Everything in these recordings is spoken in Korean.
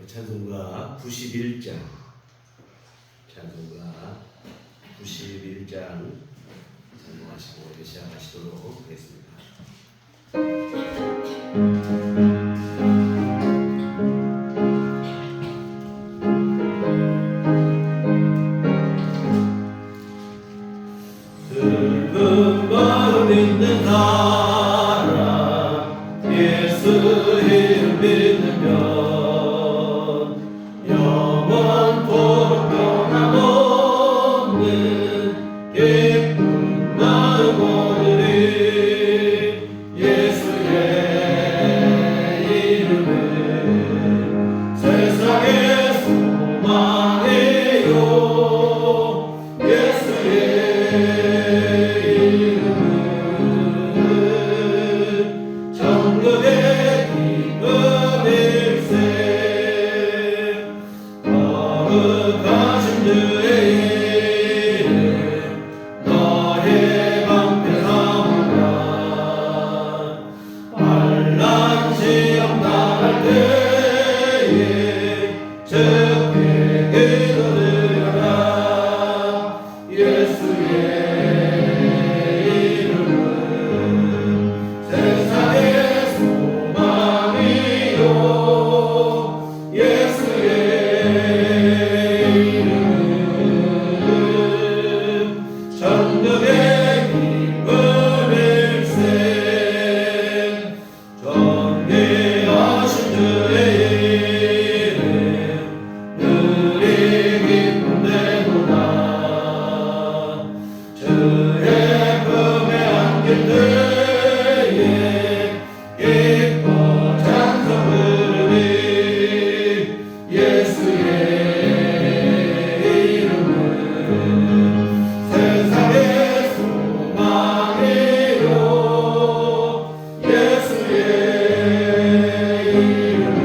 찬송가 91장, 찬송가 91장 찬송하시고 이제 시작하시도록 하겠습니다. 슬픈 마음 있는 사람 예수 이름 믿으면 영원토록 변함없는 기쁜 마음 얻으리. 예수의 이름은 세상의 소망이요. 예수의 이름은 천국의 기쁨일세. 거룩하신 주의 이름 너의 방패 삼으라. 환난 시험 당할 때에 주께 기도드려라. 예수의 이름은 세상의 소망이요. 예수의 천국의 기쁨일세. 존귀하신 주의 이름 누리 기쁨되도다. 주의 품에 안길 때에 기뻐 찬송 부르리. 예수의 이름은 세상의 소망이요. 예수의 이름은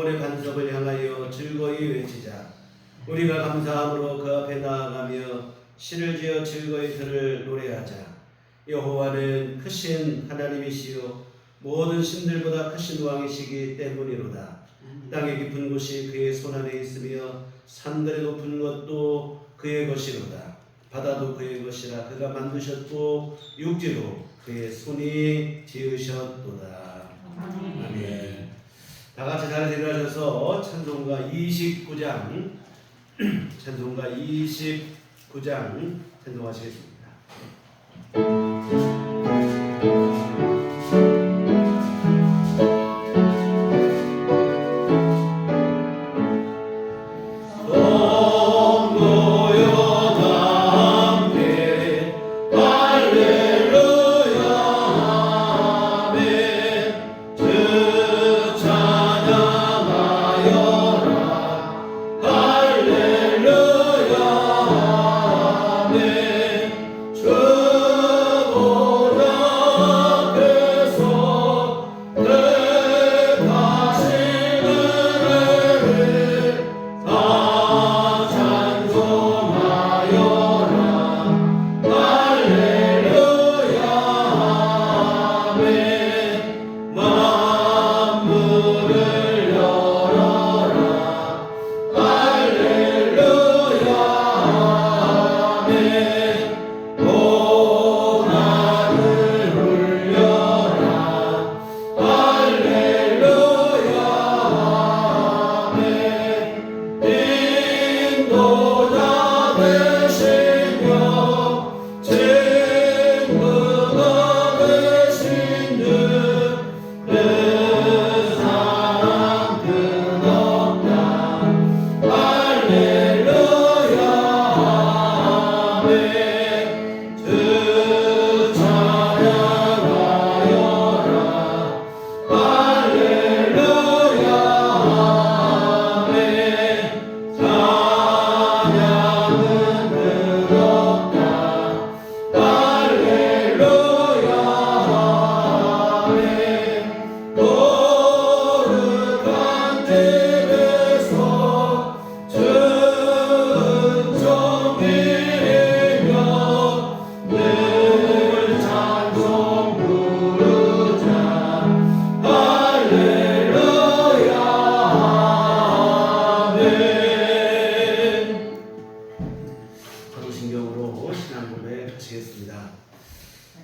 영혼의 반석을 향하여 즐거이 외치자. 우리가 감사함으로 그 앞에 나아가며 시를 지어 즐거이 그를 노래하자. 여호와는 크신 하나님이시요 모든 신들보다 크신 왕이시기 때문이로다. 땅의 깊은 곳이 그의 손안에 있으며 산들의 높은 것도 그의 것이로다. 바다도 그의 것이라 그가 만드셨고 육지도 그의 손이 지으셨도다. 아멘. 다 같이 자리에 일어나셔서 찬송가 29장 찬송가 29장 찬송하시겠습니다.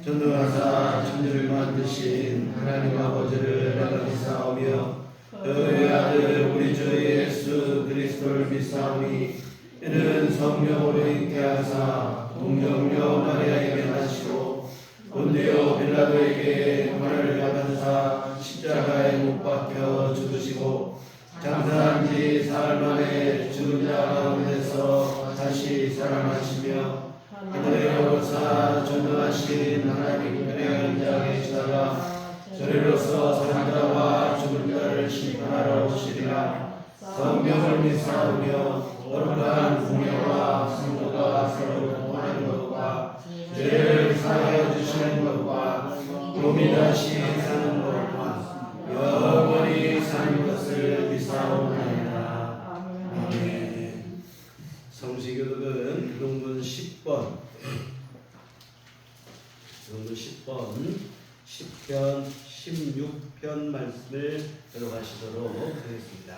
전능하사 천지를 만드신 하나님 아버지를 내가 믿사오며 그의 아들 우리 주 예수 그리스도를 믿사오니 이는 성령으로 있게 하사 동정녀 마리아에게 나시고 본디오 빌라도에게 고난을 받으사 십자가에 못 박혀 죽으시고 장사한 지 사흘 만에 죽은 자 가운데서 다시 살아나시며 하늘에 오르사 전능하신 하나님 은혜의 인자에 계시다가 저리로서 사는 자와 죽은 자를 심판하러 오시리라. 성경을 믿사오며 거룩한 공예와 성도가 서로 통하는 것과 죄를 사하여 주시는 것과 몸이 다시 사는 것과 영원히 사는 것을 믿사오나이다. 아멘. 성시교독은 교동문 10번 10편 16편 말씀을 들어가시도록 하겠습니다.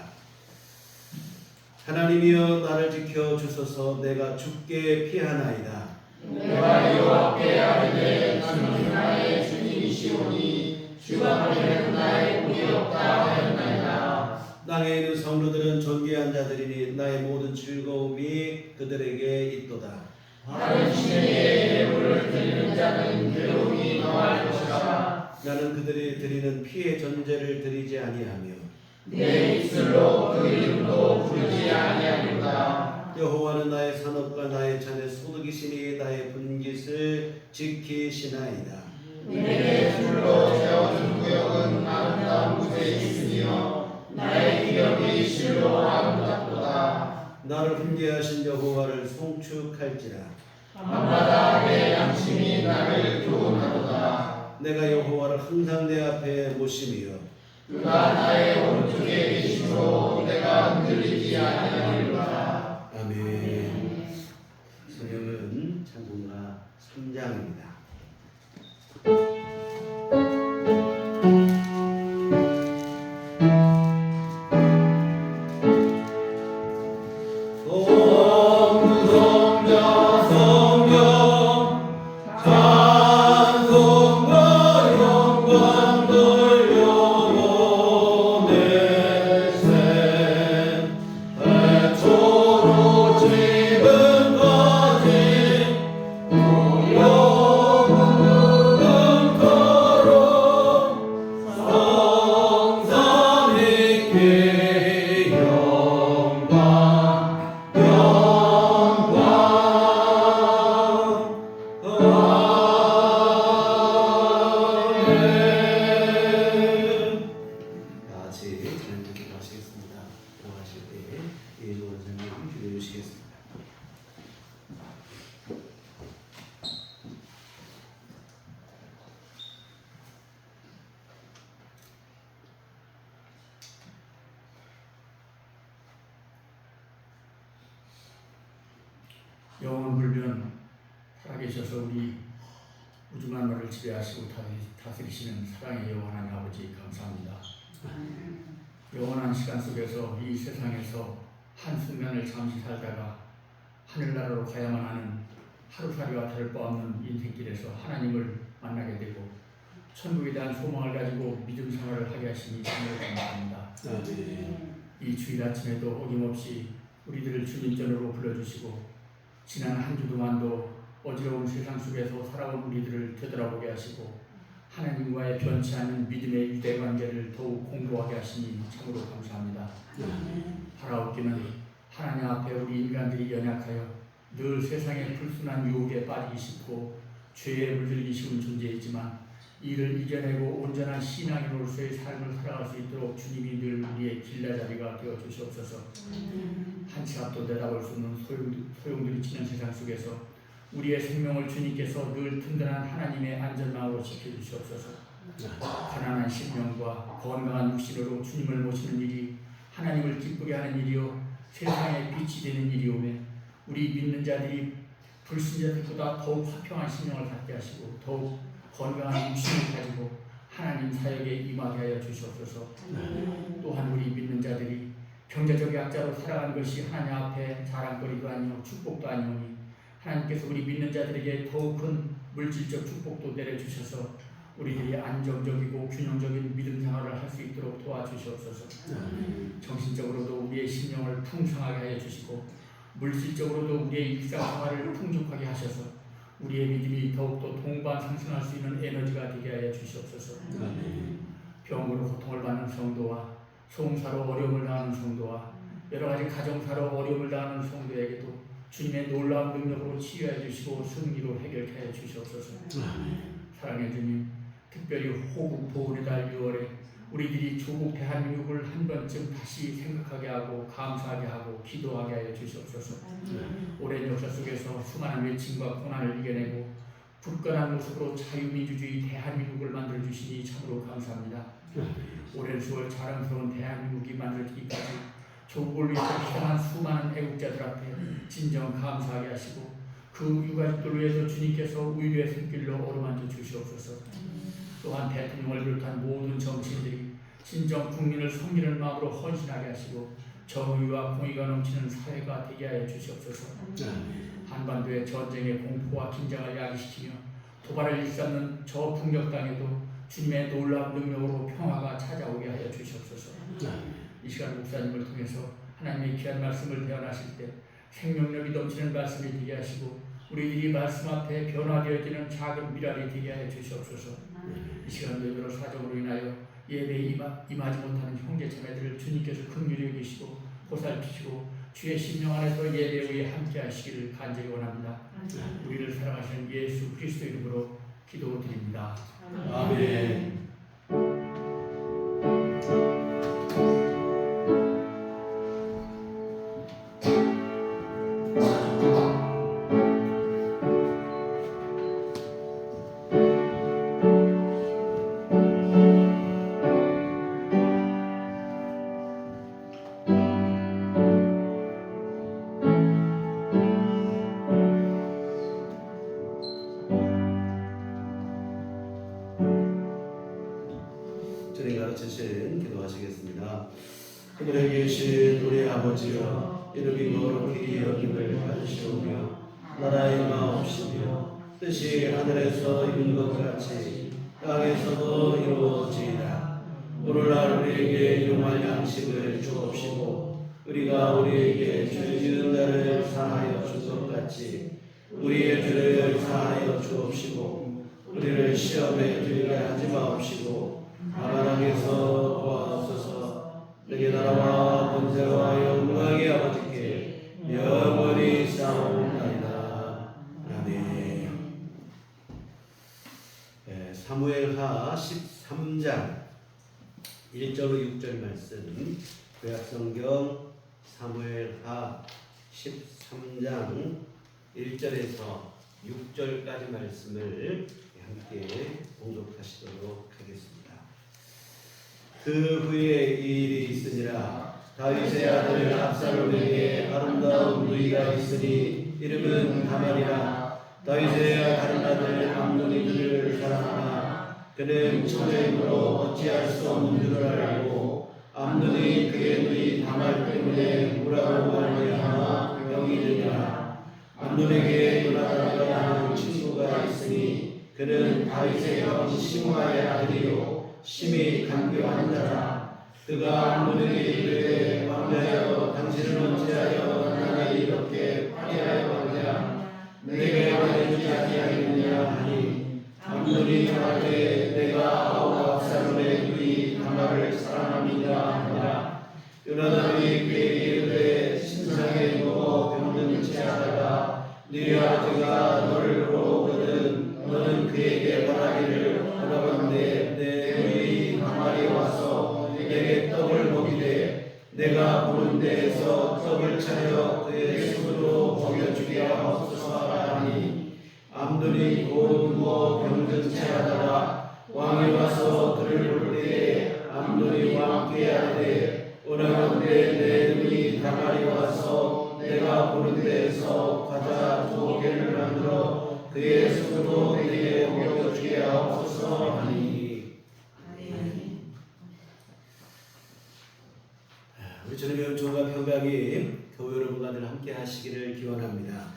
하나님이여 나를 지켜 주소서. 내가 주께 피하나이다. 내가 여호와께 아뢰되 주는 나의 주님이시오니 주가 버리는 나의 공이 없다 하였나이다. 땅에 있는 성도들은 존귀한 자들이니 나의 모든 즐거움이 그들에게 있도다. 다른 신에게 예물을 드리는 자는 괴로움이 너할 것이라. 나는 그들이 드리는 피의 전제를 드리지 아니하며 내 입술로 그 이름도 부르지 아니하리로다. 여호와는 나의 산업과 나의 잔의 소득이시니 나의 분깃을 지키시나이다. 내게 줄로 세워준 구역은 아름다운 곳에 있으며 나의 기업이 실로 아름답도다. 나를 훈계하신 여호와를 송축할지라. 밤마다 내 양심이 나를 교훈하도다. 내가 여호와를 항상 내 앞에 모심이요 그가 나의 오른쪽에 계심으로 내가 흔들리지 아니하리로다. 아멘. 성경은 찬송가 3장입니다. 영원불변 살아계셔서 우리 우주 만물을 지배하시고 다스리시는 사랑의 영원한 아버지 감사합니다. 영원한 시간 속에서 이 세상에서 한순간을 잠시 살다가 하늘나라로 가야만 하는 하루살이와 다를 바 없는 인생길에서 하나님을 만나게 되고 천국에 대한 소망을 가지고 믿음 생활을 하게 하시니 정말 감사합니다. 이 주일 아침에도 어김없이 우리들을 주님 전으로 불러주시고 지난 한 주 동안도 어지러운 세상 속에서 살아온 우리들을 되돌아보게 하시고 하나님과의 변치 않는 믿음의 유대관계를 더욱 공고하게 하시니 참으로 감사합니다. 바라옵기는 하나님 앞에 우리 인간들이 연약하여 늘 세상의 불순한 유혹에 빠지기 쉽고 죄에 물들기 쉬운 존재이지만 이를 이겨내고 온전한 신앙인으로서의 삶을 살아갈 수 있도록 주님이 늘 우리의 길라자리가 되어 주시옵소서. 한치 앞도 내다볼 수 없는 소용돌이 치는 세상 속에서 우리의 생명을 주님께서 늘 든든한 하나님의 안전망으로 지켜주시옵소서. 가난한 심령과 건강한 육신으로 주님을 모시는 일이 하나님을 기쁘게 하는 일이요 세상의 빛이 되는 일이오매 우리 믿는 자들이 불신자들보다 더욱 화평한 심령을 갖게 하시고 더욱 건강한 육신을 가지고 하나님 사역에 임하게 하여 주시옵소서. 또한 우리 믿는 자들이 경제적 약자로 살아가는 것이 하나님 앞에 자랑거리도 아니요 축복도 아니오니 하나님께서 우리 믿는 자들에게 더욱 큰 물질적 축복도 내려주셔서 우리들이 안정적이고 균형적인 믿음 생활을 할 수 있도록 도와주시옵소서. 정신적으로도 우리의 심령을 풍성하게 하여 주시고 물질적으로도 우리의 일상생활을 풍족하게 하셔서 우리의 믿음이 더욱더 동반상승할 수 있는 에너지가 되게 하여 주시옵소서. 병으로 고통을 받는 성도와 송사로 어려움을 당하는 성도와 여러가지 가정사로 어려움을 당하는 성도에게도 주님의 놀라운 능력으로 치유해 주시고 승리로 해결케 하여 주시옵소서. 사랑의 주님, 특별히 호국 보훈의 달 6월에 우리들이 조국 대한민국을 한 번쯤 다시 생각하게 하고 감사하게 하고 기도하게 하여 주시옵소서. 오랜 역사 속에서 수많은 외침과 고난을 이겨내고 굳건한 모습으로 자유민주주의 대한민국을 만들어주시니 참으로 감사합니다. 오랜 세월 자랑스러운 대한민국이 만들어지기까지 조국을 위해서 희생한 수많은 애국자들 앞에 진정 감사하게 하시고 그 유가족들을 위해서 주님께서 의료의 손길로 어루만져 주시옵소서. 또한 대통령을 비롯한 모든 정치인들이 진정 국민을 섬기는 마음으로 헌신하게 하시고 정의와 공의가 넘치는 사회가 되게 하여 주시옵소서. 한반도의 전쟁의 공포와 긴장을 야기시키며 도발을 일삼는 저 북녘 땅에도 주님의 놀라운 능력으로 평화가 찾아오게 하여 주시옵소서. 이 시간 목사님을 통해서 하나님의 귀한 말씀을 대언하실 때 생명력이 넘치는 말씀이 되게 하시고 우리들이 말씀 앞에 변화되어지는 작은 미랄이 되게 하여 주시옵소서. 이 시간 예배로 사정으로 인하여 예배에 임하지 못하는 형제 자매들을 주님께서 긍휼히 여기시고 보살피시고 주의 심령 안에서 예배 후에 함께 하시기를 간절히 원합니다. 우리를 사랑하시는 예수 그리스도 이름으로 기도드립니다. 아멘. 하늘에 계신 우리 아버지여 이름이 거룩히 여김을 받으시오며 나라의 마옵시며 뜻이 하늘에서 이룬 것 같이 땅에서도 이루어지이다. 오늘날 우리에게 용할 양식을 주옵시고 우리가 우리에게 죄 지은 자를 사하여 준 것 같이 우리의 죄를 사하여 주옵시고 우리를 시험에 들게 하지 마옵시고 다만 악에서 도와주소서. 내게 나라와 권세와 영광이 아버지께 영원히 싸움나이다. 아멘. 사무엘하 13장 1절로 6절 말씀, 구약성경 사무엘하 13장 1절에서 6절까지 말씀을 함께 봉독하시도록 하겠습니다. 그 후에 이 일이 있으니라. 다윗의 아들 압살롬에게 아름다운 누이가 있으니 이름은 다말이라. 다윗의 다른 아들 암논이 그를 사랑하나 그는 처녀이므로 어찌할 수 없는 줄을 알고 암논이 그의 누이 다말 때문에 무라고 말미암아 병이 드니라. 암논에게 요나단이라 하는 친구가 있으니 그는 다윗의 형 시므아의 아들이요 심히 간교한 자라. 그가 암논에게 이르되 왕자여 당신은 어찌하여 나를 이렇게 파괴하여 가느냐 내게 말해주지 아니하겠느냐 하니 암논이 말하되 내가 아우 압살롬의 누이 다말을 사랑합니다 하니라. 요나단이 그에게 이르되 신상에 누워 병든 채 하다가 네 아버지가 너를 부러우거든 너는 그에게 말하기를 원하건대 내 누이 다말이 와서 내게 떡을 먹이되 내가 보는 데에서 떡을 차려 그의 손으로 먹여주게 하옵소서 하니 암논이 곧 누워 병든 채 하다가 왕이 와서 그를 볼 때에 암논이 왕께 하되 원하건대 내 누이 다말이 와서 내가 보는 데에서 과자 2개를 만들어 그의 손으로 내게 먹여주게 하옵소서 하니. 우리 주님의 은총과 평강이 교회 여러분과 늘 함께 하시기를 기원합니다.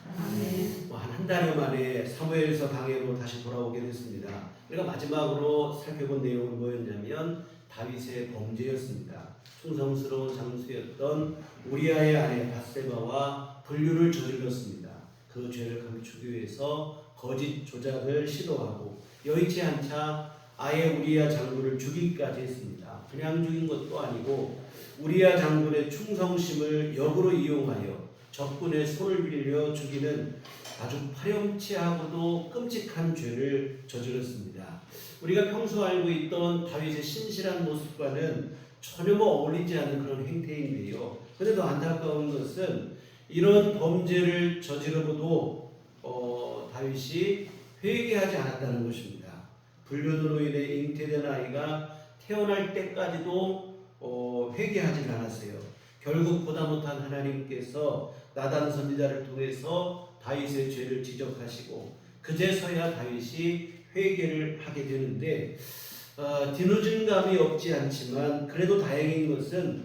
한 달여 만에 사무엘서 강해로 다시 돌아오게 됐습니다. 우리가 마지막으로 살펴본 내용은 뭐였냐면 다윗의 범죄였습니다. 충성스러운 장수였던 우리아의 아내 밧세바와 불륜을 저질렀습니다. 그 죄를 감추기 위해서 거짓 조작을 시도하고 여의치 않자 아예 우리아 장군을 죽이기까지 했습니다. 그냥 죽인 것도 아니고 우리아 장군의 충성심을 역으로 이용하여 적군의 손을 빌려 죽이는 아주 파렴치하고도 끔찍한 죄를 저질렀습니다. 우리가 평소 알고 있던 다윗의 신실한 모습과는 전혀 어울리지 않는 그런 행태인데요. 그런데 더 안타까운 것은 이런 범죄를 저지르고도 다윗이 회개하지 않았다는 것입니다. 불륜으로 인해 잉태된 아이가 태어날 때까지도 회개하지 않았어요. 결국 보다 못한 하나님께서 나단 선지자를 통해서 다윗의 죄를 지적하시고 그제서야 다윗이 회개를 하게 되는데 뒤늦은 감이 없지 않지만 그래도 다행인 것은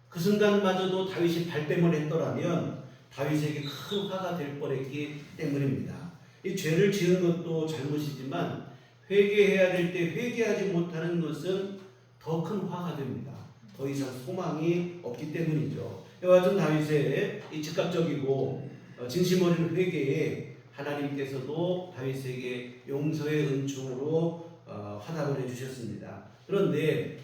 그 순간마저도 다윗이 발뺌을 했더라면 다윗에게 큰 화가 될 뻔했기 때문입니다. 이 죄를 지은 것도 잘못이지만 회개해야 될 때 회개하지 못하는 것은 더 큰 화가 됩니다. 더 이상 소망이 없기 때문이죠. 이와 같은 다윗의 이 즉각적이고 진심 어린 회개에 하나님께서도 다윗에게 용서의 은총으로 화답을 해주셨습니다. 그런데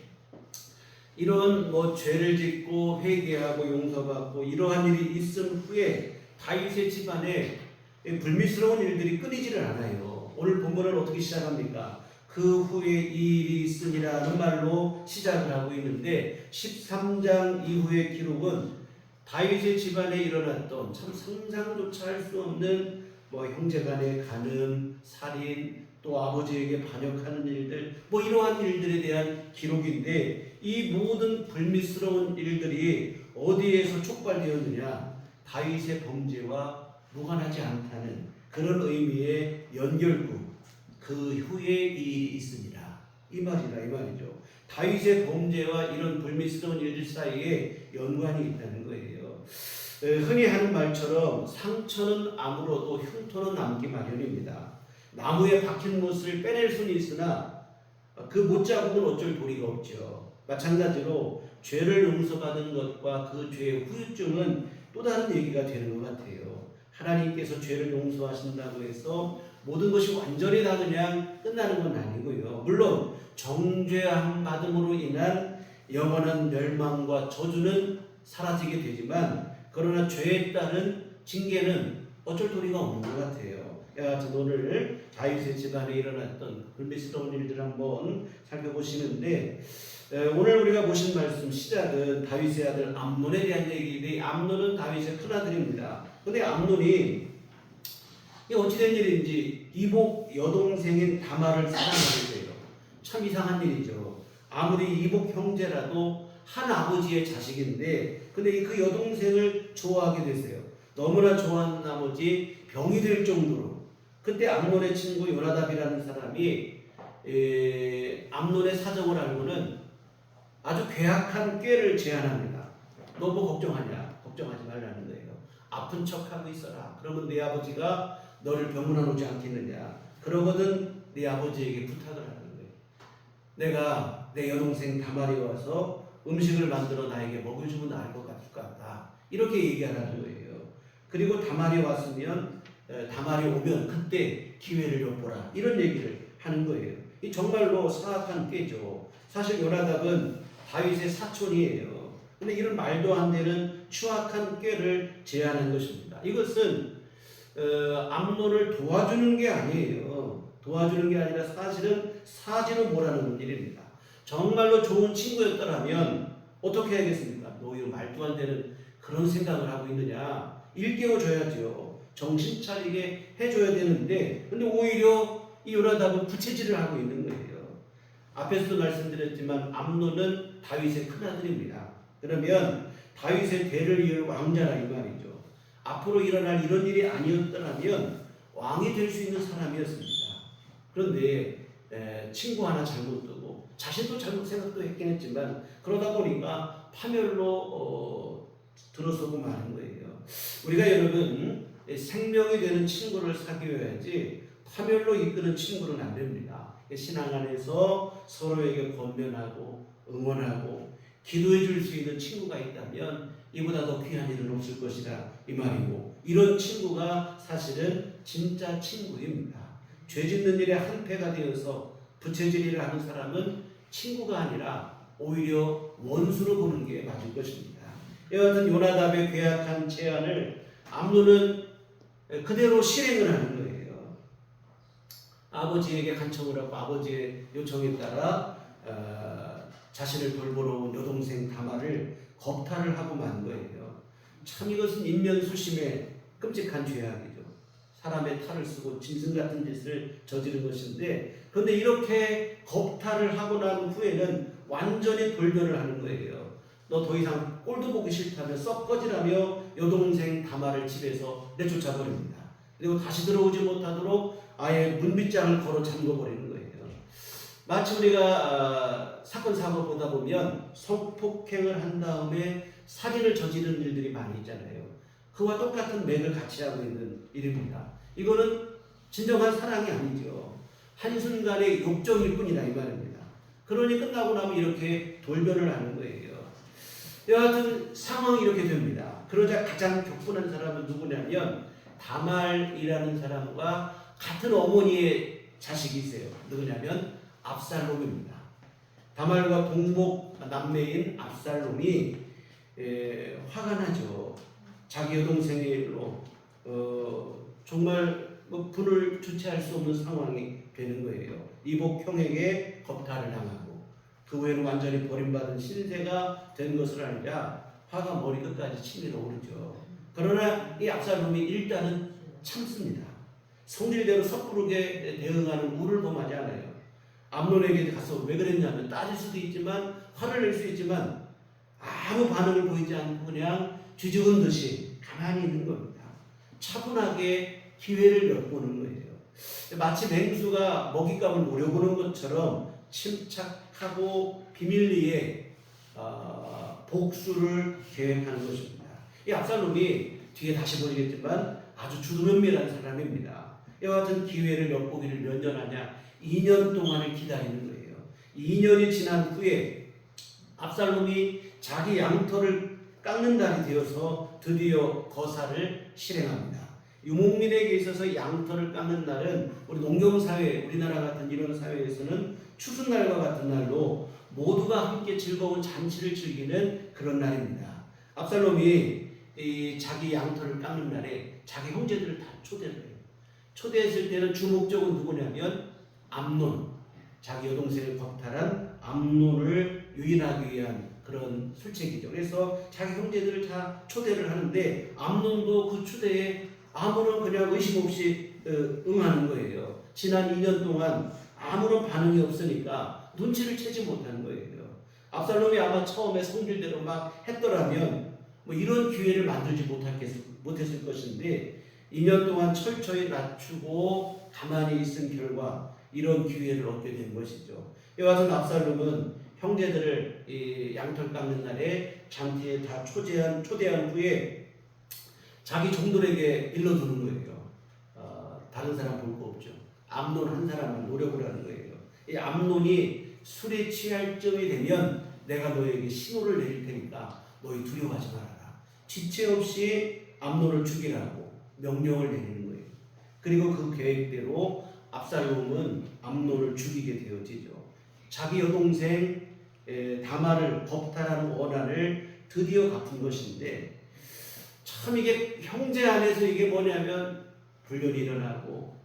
이런 죄를 짓고 회개하고 용서받고 이러한 일이 있은 후에 다윗의 집안에 불미스러운 일들이 끊이지를 않아요. 오늘 본문은 어떻게 시작합니까? 그 후에 이 일이 있으니라는 말로 시작을 하고 있는데 13장 이후의 기록은 다윗의 집안에 일어났던 참 상상조차 할 수 없는 형제간의 간음, 살인, 또 아버지에게 반역하는 일들, 이러한 일들에 대한 기록인데 이 모든 불미스러운 일들이 어디에서 촉발되었느냐? 다윗의 범죄와 무관하지 않다는 그런 의미의 연결구, 그 후에 이 일이 있으니라 이 말이죠. 다윗의 범죄와 이런 불미스러운 일들 사이에 연관이 있다는 거예요. 흔히 하는 말처럼 상처는 아물어도 흉터는 남기 마련입니다. 나무에 박힌 못을 빼낼 수는 있으나 그 못자국은 어쩔 도리가 없죠. 마찬가지로 죄를 용서받은 것과 그 죄의 후유증은 또 다른 얘기가 되는 것 같아요. 하나님께서 죄를 용서하신다고 해서 모든 것이 완전히 다 그냥 끝나는 건 아니고요. 물론 정죄함 받음으로 인한 영원한 멸망과 저주는 사라지게 되지만 그러나 죄에 따른 징계는 어쩔 도리가 없는 것 같아요. 여하튼 오늘 다윗의 집안에 일어났던 불미스러운 일들을 한번 살펴보시는데 오늘 우리가 보신 말씀 시작은 다윗의 아들 암논에 대한 얘기인데 암논은 다윗의 큰아들입니다. 근데 암논이 어찌된 일인지 이복 여동생인 다말을 사랑하게 돼요. 참 이상한 일이죠. 아무리 이복 형제라도 한 아버지의 자식인데 근데 그 여동생을 좋아하게 되세요. 너무나 좋아하는 나머지 병이 될 정도로 그때 암논의 친구 요나답이라는 사람이 암논의 사정을 알고는 아주 괴악한 꾀를 제안합니다. 너 뭐 걱정하냐? 걱정하지 말라는 거예요. 아픈 척하고 있어라. 그러면 내 아버지가 너를 병문안 오지 않겠느냐. 그러거든 네 아버지에게 부탁을 하는 거예요. 내가 내 여동생 다말이 와서 음식을 만들어 나에게 먹여주면 나을 것 같다. 이렇게 얘기하라는 거예요. 그리고 다말이 왔으면 다말이 오면 그때 기회를 엿보라. 이런 얘기를 하는 거예요. 이 정말로 사악한 꾀죠. 사실 요나답은 다윗의 사촌이에요. 근데 이런 말도 안 되는 추악한 꾀를 제안한 것입니다. 이것은 암논을 도와주는 게 아니에요. 도와주는 게 아니라 사실은 사지로 몰아넣는 일입니다. 정말로 좋은 친구였더라면 어떻게 해야겠습니까? 너 이거 말도 안 되는 그런 생각을 하고 있느냐? 일깨워줘야죠. 정신 차리게 해줘야 되는데 근데 오히려 이 요나답은 부채질을 하고 있는 거예요. 앞에서도 말씀드렸지만 암논은 다윗의 큰아들입니다. 그러면 다윗의 대를 이을 왕자라 이 말이죠. 앞으로 일어날 이런 일이 아니었더라면 왕이 될 수 있는 사람이었습니다. 그런데 친구 하나 잘못 두고 자신도 잘못 생각도 했긴 했지만 그러다 보니까 파멸로 들어서고 마는 거예요. 우리가 여러분 생명이 되는 친구를 사귀어야지 파멸로 이끄는 친구는 안 됩니다. 신앙 안에서 서로에게 권면하고 응원하고 기도해 줄 수 있는 친구가 있다면 이보다 더 귀한 일은 없을 것이라 이 말이고 이런 친구가 사실은 진짜 친구입니다. 죄 짓는 일에 한패가 되어서 부채질을 하는 사람은 친구가 아니라 오히려 원수로 보는 게 맞을 것입니다. 여하튼 요나답의 괴악한 제안을 암논은 그대로 실행을 하는 거예요. 아버지에게 간청을 하고 아버지의 요청에 따라 자신을 돌보러 온 여동생 다말을 겁탈을 하고 만 거예요. 참 이것은 인면수심의 끔찍한 죄악이죠. 사람의 탈을 쓰고 짐승 같은 짓을 저지른 것인데 그런데 이렇게 겁탈을 하고 난 후에는 완전히 돌변을 하는 거예요. 너 더 이상 꼴도 보기 싫다며 썩거지라며 여동생 다말을 집에서 내쫓아버립니다. 그리고 다시 들어오지 못하도록 아예 문빗장을 걸어 잠궈버리는 거예요. 마치 우리가 사건 사고 보다 보면 성폭행을 한 다음에 살인을 저지르는 일들이 많이 있잖아요. 그와 똑같은 맥을 같이 하고 있는 일입니다. 이거는 진정한 사랑이 아니죠. 한순간의 욕정일 뿐이다 이 말입니다. 그러니 끝나고 나면 이렇게 돌변을 하는 거예요. 여하튼 상황이 이렇게 됩니다. 그러자 가장 격분한 사람은 누구냐면 다말이라는 사람과 같은 어머니의 자식이 있어요. 누구냐면 압살롬입니다. 다말과 동복 남매인 압살롬이 화가 나죠. 자기 여동생의 일로 정말 분을 주체할 수 없는 상황이 되는 거예요. 이복 형에게 겁탈을 당하고 그 후에는 완전히 버림받은 신세가 된 것을 알자 화가 머리끝까지 치밀어 오르죠. 그러나 이 압살롬이 일단은 참습니다. 성질대로 섣부르게 대응하는 우를 범하지 않아요. 암논에게 가서 왜 그랬냐면 따질 수도 있지만 화를 낼 수 있지만 아무 반응을 보이지 않고 그냥 쥐죽은 듯이 가만히 있는 겁니다. 차분하게 기회를 엿보는 거예요. 마치 맹수가 먹잇감을 노려보는 것처럼 침착하고 비밀리에 복수를 계획하는 것입니다. 이 압살롬이 뒤에 다시 보시겠지만 아주 주도면밀한 사람입니다. 이와 같은 기회를 엿보기를 몇 년 하냐? 2년 동안을 기다리는 거예요. 2년이 지난 후에 압살롬이 자기 양털을 깎는 날이 되어서 드디어 거사를 실행합니다. 유목민에게 있어서 양털을 깎는 날은 우리 농경사회, 우리나라 같은 이런 사회에서는 추수날과 같은 날로 모두가 함께 즐거운 잔치를 즐기는 그런 날입니다. 압살롬이 자기 양털을 깎는 날에 자기 형제들을 다 초대를 해요. 초대했을 때는 주목적은 누구냐면 암논, 자기 여동생을 겁탈한 암논을 유인하기 위한 그런 술책이죠. 그래서 자기 형제들을 다 초대를 하는데 암논도 그 초대에 아무런 그냥 의심 없이 응하는 거예요. 지난 2년 동안 아무런 반응이 없으니까 눈치를 채지 못하는 거예요. 압살롬이 아마 처음에 성질대로 막 했더라면 뭐 이런 기회를 만들지 못했을 것인데 2년 동안 철저히 낮추고 가만히 있은 결과 이런 기회를 얻게 된 것이죠. 이와 같은 압살롬은 형제들을 이 양털 깎는 날에 잔치에 다 초대한 후에 자기 종들에게 일러주는 거예요. 다른 사람 볼 거 없죠. 암논 한 사람만 노력을 하는 거예요. 이 암논이 술에 취할 점이 되면 내가 너에게 신호를 내릴 테니까 너희 두려워하지 말아라. 지체 없이 암논을 죽이라고 명령을 내리는 거예요. 그리고 그 계획대로 압살롬은 암논을 죽이게 되어지죠. 자기 여동생 다말을 겁탈하는 원한을 드디어 갚은 것인데 참 이게 형제 안에서 이게 뭐냐면 불륜이 일어나고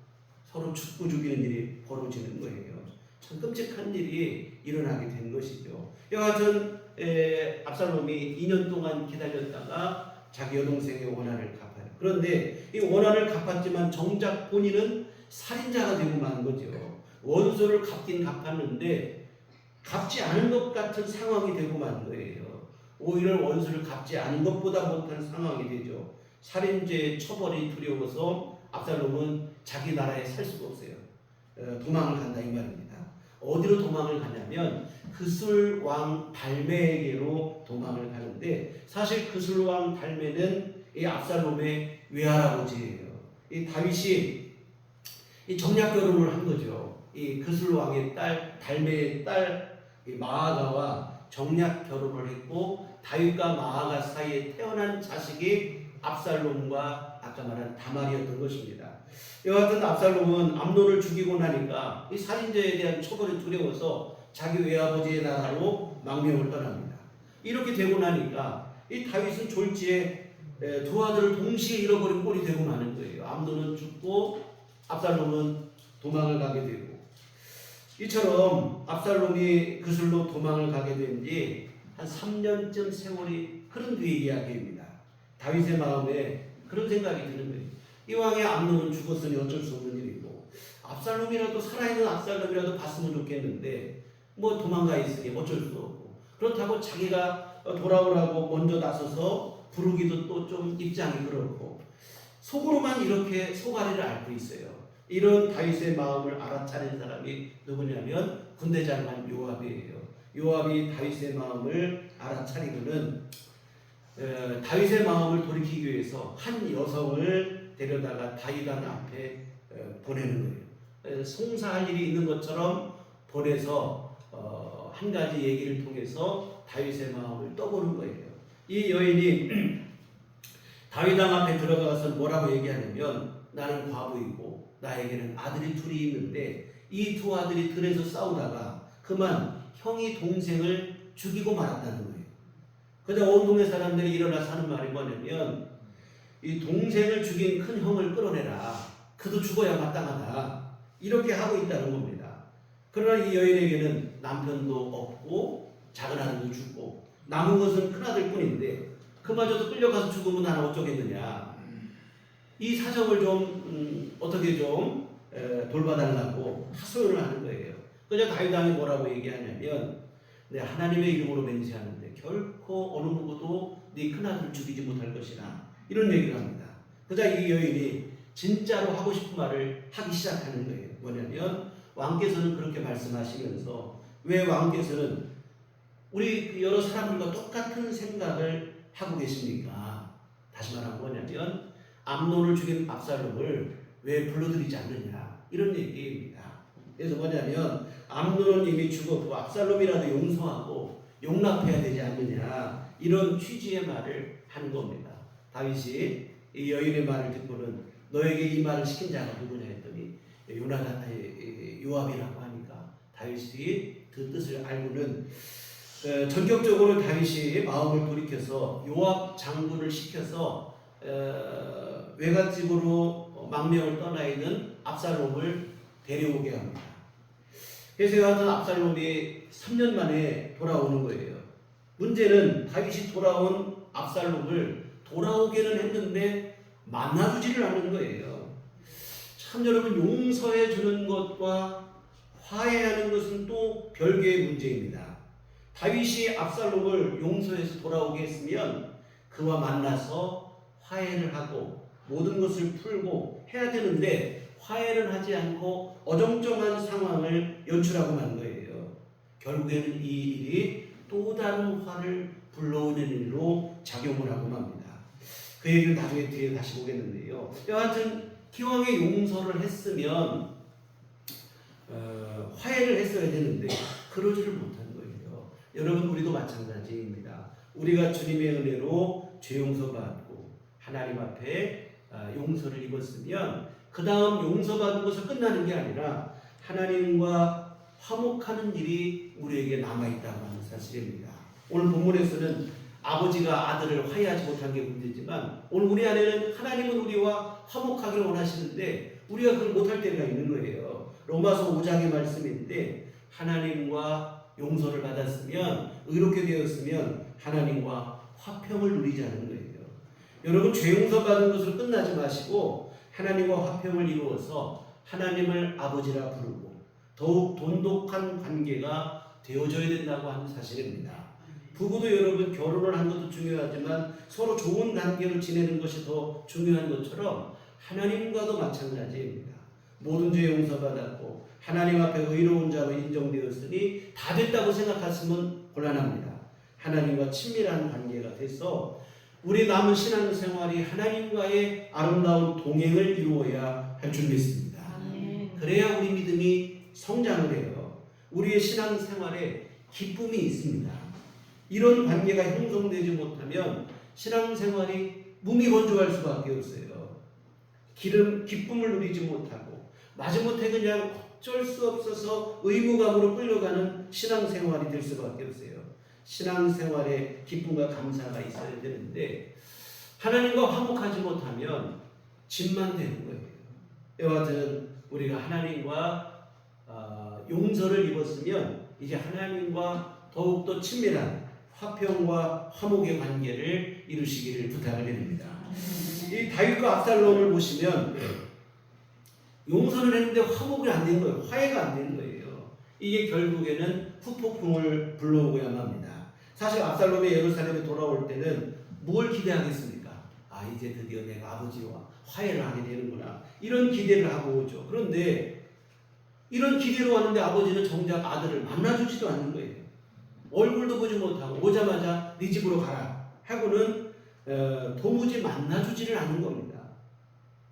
서로 죽고 죽이는 일이 벌어지는 거예요. 참 끔찍한 일이 일어나게 된 것이죠. 이와 같은 압살롬이 2년 동안 기다렸다가 자기 여동생의 원한을 갚아요. 그런데 이 원한을 갚았지만 정작 본인은 살인자가 되고 만 거죠. 원수를 갚긴 갚았는데 갚지 않은 것 같은 상황이 되고 만 거예요. 오히려 원수를 갚지 않은 것보다 못한 상황이 되죠. 살인죄의 처벌이 두려워서 압살롬은 자기 나라에 살 수가 없어요. 도망을 간다 이 말입니다. 어디로 도망을 가냐면 그술왕 달메에게로 도망을 가는데 사실 그술왕 달메는 이 압살롬의 외할아버지예요. 이 다윗이 이 정략 결혼을 한 거죠. 이 그술왕의 딸 달메의 딸 마아가와 정략 결혼을 했고 다윗과 마아가 사이에 태어난 자식이 압살롬과 아까 말한 다말이었던 것입니다. 이와 같은 압살롬은 암논을 죽이고 나니까 이 살인죄에 대한 처벌이 두려워서 자기 외아버지의 나라로 망명을 떠납니다. 이렇게 되고 나니까 이 다윗은 졸지에 두 아들을 동시에 잃어버린 꼴이 되고 마는 거예요. 암논은 죽고 압살롬은 도망을 가게 되고 이처럼 압살롬이 그술로 도망을 가게 된 지 한 3년쯤 세월이 흐른 뒤의 이야기입니다. 다윗의 마음에 그런 생각이 드는 거예요. 이왕에 암논은 죽었으니 어쩔 수 없는 일이고 압살롬이라도 살아있는 압살롬이라도 봤으면 좋겠는데 뭐 도망가 있으니 어쩔 수 없고 그렇다고 자기가 돌아오라고 먼저 나서서 부르기도 또 좀 입장이 그렇고 속으로만 이렇게 속앓이를 앓고 있어요. 이런 다윗의 마음을 알아차린 사람이 누구냐면 군대 장관 요압이에요. 요압이 다윗의 마음을 알아차리고는 다윗의 마음을 돌이키기 위해서 한 여성을 데려다가 다윗왕 앞에 보내는 거예요. 송사할 일이 있는 것처럼 보내서 한 가지 얘기를 통해서 다윗의 마음을 떠보는 거예요. 이 여인이 다윗왕 앞에 들어가서 뭐라고 얘기하냐면 나는 과부이고 나에게는 아들이 둘이 있는데 이 두 아들이 들에서 싸우다가 그만 형이 동생을 죽이고 말았다는 거예요. 그러자 온 동네 사람들이 일어나서 하는 말이 뭐냐면 이 동생을 죽인 큰 형을 끌어내라. 그도 죽어야 마땅하다. 이렇게 하고 있다는 겁니다. 그러나 이 여인에게는 남편도 없고 작은 아들도 죽고 남은 것은 큰 아들 뿐인데 그마저도 끌려가서 죽으면 나는 어쩌겠느냐. 이 사정을 좀 어떻게 좀 돌봐달라고 하소연을 하는 거예요. 그래서 다윗왕이 뭐라고 얘기하냐면 내 하나님의 이름으로 맹세하는데 결코 어느 누구도 네 큰아들을 죽이지 못할 것이라 이런 얘기를 합니다. 그러자 이 여인이 진짜로 하고 싶은 말을 하기 시작하는 거예요. 뭐냐면 왕께서는 그렇게 말씀하시면서 왜 왕께서는 우리 여러 사람들과 똑같은 생각을 하고 계십니까? 다시 말하면 뭐냐면 암논을 죽인 압살롬을 왜 불러들이지 않느냐 이런 얘기입니다. 그래서 뭐냐면 암논은 이미 죽었고 압살롬이라도 용서하고 용납해야 되지 않느냐 이런 취지의 말을 하는 겁니다. 다윗이 이 여인의 말을 듣고는 너에게 이 말을 시킨 자가 누구냐 했더니 요압이라고 하니까 다윗이 그 뜻을 알고는 전격적으로 다윗이 마음을 돌이켜서 요압 장군을 시켜서 외갓집으로 망명을 떠나 있는 압살롬을 데려오게 합니다. 그래서 여하튼 압살롬이 3년 만에 돌아오는 거예요. 문제는 다윗이 돌아온 압살롬을 돌아오게는 했는데 만나주지를 않는 거예요. 참 여러분 용서해 주는 것과 화해하는 것은 또 별개의 문제입니다. 다윗이 압살롬을 용서해서 돌아오게 했으면 그와 만나서 화해를 하고 모든 것을 풀고 해야 되는데 화해를 하지 않고 어정쩡한 상황을 연출하고 만 거예요. 결국에는 이 일이 또 다른 화를 불러오는 일로 작용을 하고 맙니다. 그 얘기는 나중에 뒤에 다시 보겠는데요. 여하튼 기왕에 용서를 했으면 화해를 했어야 되는데 그러지를 못한 거예요. 여러분 우리도 마찬가지입니다. 우리가 주님의 은혜로 죄 용서받고 하나님 앞에 용서를 입었으면 그 다음 용서받은 것을 끝나는 게 아니라 하나님과 화목하는 일이 우리에게 남아있다고 하는 사실입니다. 오늘 본문에서는 아버지가 아들을 화해하지 못한 게 문제지만 오늘 우리 안에는 하나님은 우리와 화목하기를 원하시는데 우리가 그걸 못할 때가 있는 거예요. 로마서 5장의 말씀인데 하나님과 용서를 받았으면 의롭게 되었으면 하나님과 화평을 누리자는 거예요. 여러분 죄 용서받은 것으로 끝나지 마시고 하나님과 화평을 이루어서 하나님을 아버지라 부르고 더욱 돈독한 관계가 되어져야 된다고 하는 사실입니다. 부부도 여러분 결혼을 한 것도 중요하지만 서로 좋은 관계로 지내는 것이 더 중요한 것처럼 하나님과도 마찬가지입니다. 모든 죄 용서받았고 하나님 앞에 의로운 자로 인정되었으니 다 됐다고 생각하시면 곤란합니다. 하나님과 친밀한 관계가 돼서 우리 남은 신앙생활이 하나님과의 아름다운 동행을 이루어야 할 줄 믿습니다. 그래야 우리 믿음이 성장을 해요. 우리의 신앙생활에 기쁨이 있습니다. 이런 관계가 형성되지 못하면 신앙생활이 무미건조할 수밖에 없어요. 기쁨을 누리지 못하고 마지못해 그냥 어쩔 수 없어서 의무감으로 끌려가는 신앙생활이 될 수밖에 없어요. 신앙생활에 기쁨과 감사가 있어야 되는데 하나님과 화목하지 못하면 짐만 되는 거예요. 여하튼 우리가 하나님과 용서를 입었으면 이제 하나님과 더욱더 친밀한 화평과 화목의 관계를 이루시기를 부탁을 드립니다. 이 다윗과 압살롬을 보시면 용서를 했는데 화목이 안 된 거예요. 화해가 안 된 거예요. 이게 결국에는 후폭풍을 불러오고야만 합니다. 사실 압살롬이 예루살렘에 돌아올 때는 뭘 기대하겠습니까? 이제 드디어 내가 아버지와 화해를 하게 되는구나. 이런 기대를 하고 오죠. 그런데 이런 기대로 왔는데 아버지는 정작 아들을 만나주지도 않는 거예요. 얼굴도 보지 못하고 오자마자 네 집으로 가라 하고는 도무지 만나주지를 않는 겁니다.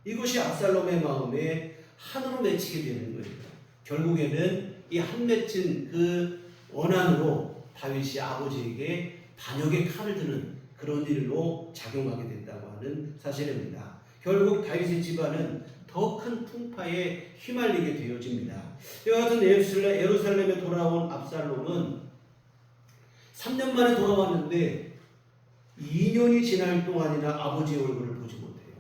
이것이 압살롬의 마음에 한으로 맺히게 되는 거예요. 결국에는 이 한 맺힌 그 원한으로 다윗이 아버지에게 반역의 칼을 드는 그런 일로 작용하게 된다고 하는 사실입니다. 결국 다윗의 집안은 더 큰 풍파에 휘말리게 되어집니다. 여하튼 예루살렘에 돌아온 압살롬은 3년 만에 돌아왔는데 2년이 지날 동안이나 아버지의 얼굴을 보지 못해요.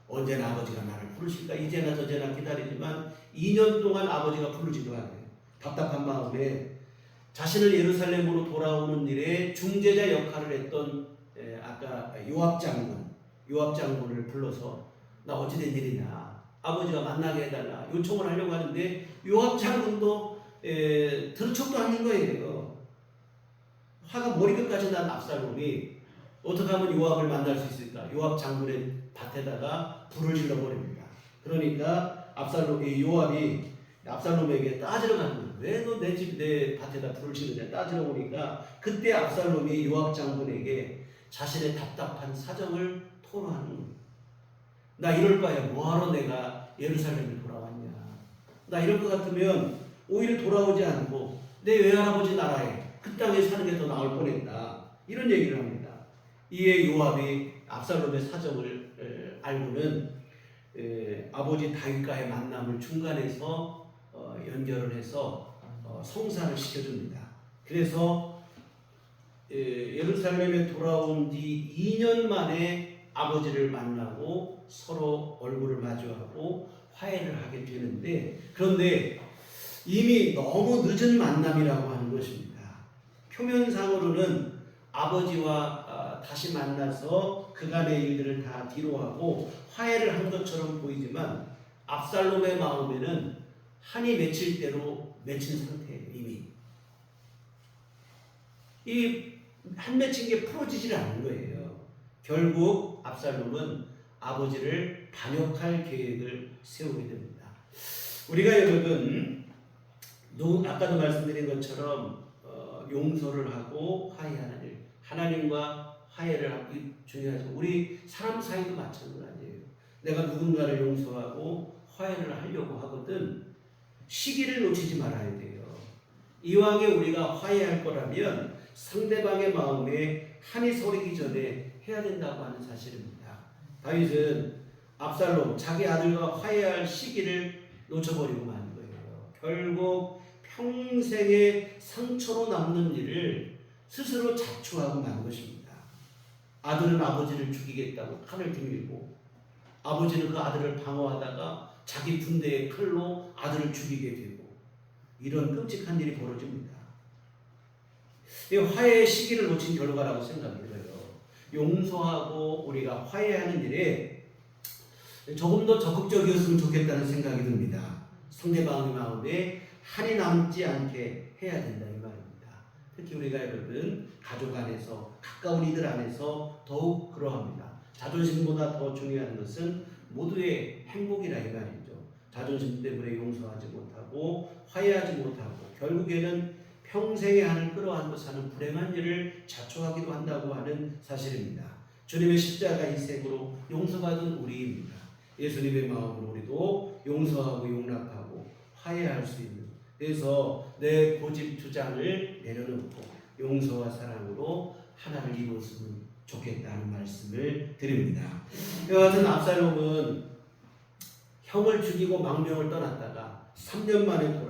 언제나 아버지가 나를 부르실까 이제나 저제나 기다리지만 2년 동안 아버지가 부르지도 않아요. 답답한 마음에 자신을 예루살렘으로 돌아오는 일에 중재자 역할을 했던 아까 요압 장군을 불러서 나 어찌된 일이냐 아버지가 만나게 해달라 요청을 하려고 하는데 요압 장군도 들은 척도 않는 거예요. 화가 머리끝까지 난 압살롬이 어떻게 하면 요압을 만날 수 있을까? 요압 장군의 밭에다가 불을 질러버립니다. 그러니까 요압이 압살롬에게 따지러 가는 거예요. 왜 너 내 집 내 밭에다 불을 지느냐 따지러 오니까 그때 압살롬이 요압 장군에게 자신의 답답한 사정을 토로하는 거예요. 나 이럴 바에 뭐하러 내가 예루살렘에 돌아왔냐. 나 이럴 것 같으면 오히려 돌아오지 않고 내 외할아버지 나라에 그 땅에 사는 게 더 나을 뻔했다. 이런 얘기를 합니다. 이에 요압이 압살롬의 사정을 알고는 아버지 다윗과의 만남을 중간에서 연결을 해서 성사를 시켜줍니다. 그래서 예루살렘에 돌아온 뒤 2년 만에 아버지를 만나고 서로 얼굴을 마주하고 화해를 하게 되는데, 그런데 이미 너무 늦은 만남이라고 하는 것입니다. 표면상으로는 아버지와 다시 만나서 그간의 일들을 다 뒤로하고 화해를 한 것처럼 보이지만 압살롬의 마음에는 한이 맺힐 대로 맺힌 상태예요. 이미 이 한 맺힌 게 풀어지질 않는 거예요. 결국 압살롬은 아버지를 반역할 계획을 세우게 됩니다. 우리가 여러분 아까도 말씀드린 것처럼 용서를 하고 화해하는 일, 하나님과 화해를 하기 중요하죠. 우리 사람 사이도 마찬가지예요. 내가 누군가를 용서하고 화해를 하려고 하거든 시기를 놓치지 말아야 돼요. 이왕에 우리가 화해할 거라면 상대방의 마음에 한이 서리기 전에 해야 된다고 하는 사실입니다. 다윗은 압살롬 자기 아들과 화해할 시기를 놓쳐버리고 만 거예요. 결국 평생의 상처로 남는 일을 스스로 자초하고 만 것입니다. 아들은 아버지를 죽이겠다고 칼을 들고 아버지는 그 아들을 방어하다가 자기 군대의 칼로 아들을 죽이게 되고 이런 끔찍한 일이 벌어집니다. 이 화해의 시기를 놓친 결과라고 생각이 들어요. 용서하고 우리가 화해하는 일에 조금 더 적극적이었으면 좋겠다는 생각이 듭니다. 상대방의 마음에 한이 남지 않게 해야 된다 이 말입니다. 특히 우리가 여러분 가족 안에서 가까운 이들 안에서 더욱 그러합니다. 자존심보다 더 중요한 것은 모두의 행복이라 이 말이죠. 자존심 때문에 용서하지 못하고 화해하지 못하고 결국에는 평생의 한을 끌어안고 사는 불행한 일을 자초하기도 한다고 하는 사실입니다. 주님의 십자가 인생으로 용서받은 우리입니다. 예수님의 마음으로 우리도 용서하고 용납하고 화해할 수 있는, 그래서 내 고집 주장을 내려놓고 용서와 사랑으로 하나를 이루었으면 좋겠다는 말씀을 드립니다. 이와 같은 압살롬은 형을 죽이고 망명을 떠났다가 3년 만에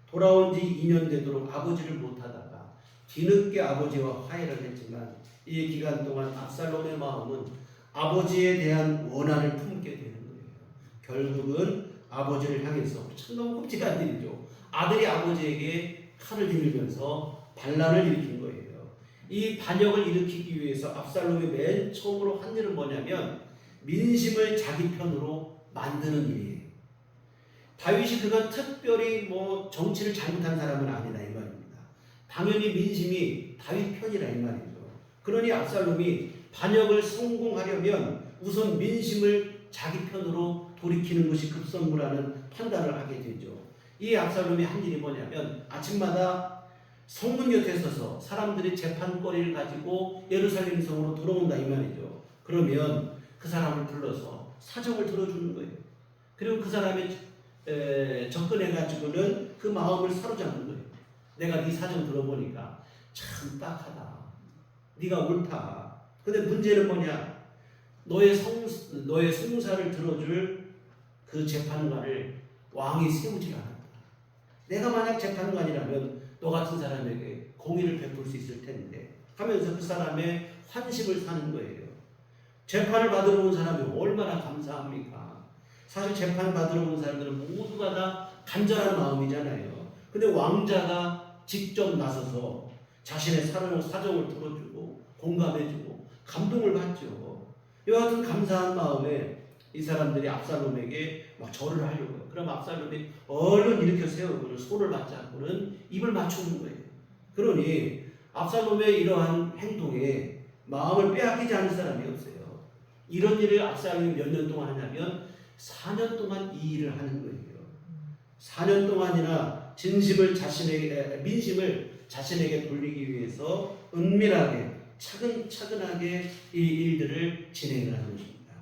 돌아온 지 2년 되도록 아버지를 못하다가 뒤늦게 아버지와 화해를 했지만 이 기간 동안 압살롬의 마음은 아버지에 대한 원한을 품게 되는 거예요. 결국은 아버지를 향해서 참 너무 끔찍한 일이죠. 아들이 아버지에게 칼을 들면서 반란을 일으킨 거예요. 이 반역을 일으키기 위해서 압살롬이 맨 처음으로 한 일은 뭐냐면 민심을 자기 편으로 만드는 일이에요. 다윗이 그간 특별히 정치를 잘못한 사람은 아니다 이 말입니다. 당연히 민심이 다윗 편이라 이 말이죠. 그러니 압살롬이 반역을 성공하려면 우선 민심을 자기 편으로 돌이키는 것이 급선무라는 판단을 하게 되죠. 이 압살롬이 한 일이 뭐냐면 아침마다 성문 곁에 서서 사람들이 재판거리를 가지고 예루살렘 성으로 들어온다 이 말이죠. 그러면 그 사람을 불러서 사정을 들어주는 거예요. 그리고 그 사람의 접근해가지고는 그 마음을 사로잡는 거예요. 내가 네 사정 들어보니까 참 딱하다. 네가 옳다. 근데 문제는 뭐냐? 너의 송사를 들어줄 그 재판관을 왕이 세우지 않았다. 내가 만약 재판관이라면 너 같은 사람에게 공의를 베풀 수 있을 텐데 하면서 그 사람의 환심을 사는 거예요. 재판을 받으러 온 사람이 얼마나 감사합니까? 사실 재판 받으러 온 사람들은 모두가 다 간절한 마음이잖아요. 근데 왕자가 직접 나서서 자신의 사정을 들어주고 공감해주고 감동을 받죠. 이와 같은 감사한 마음에 이 사람들이 압살롬에게 막 절을 하려고요. 그럼 압살롬이 얼른 일으켜 세우고는 손을 맞잡고는 입을 맞추는 거예요. 그러니 압살롬의 이러한 행동에 마음을 빼앗기지 않을 사람이 없어요. 이런 일을 압살롬이 몇 년 동안 하냐면 4년 동안 이 일을 하는 거예요. 4년 동안이나 진심을 민심을 자신에게 돌리기 위해서 은밀하게 차근차근하게 이 일들을 진행을 하는 것입니다.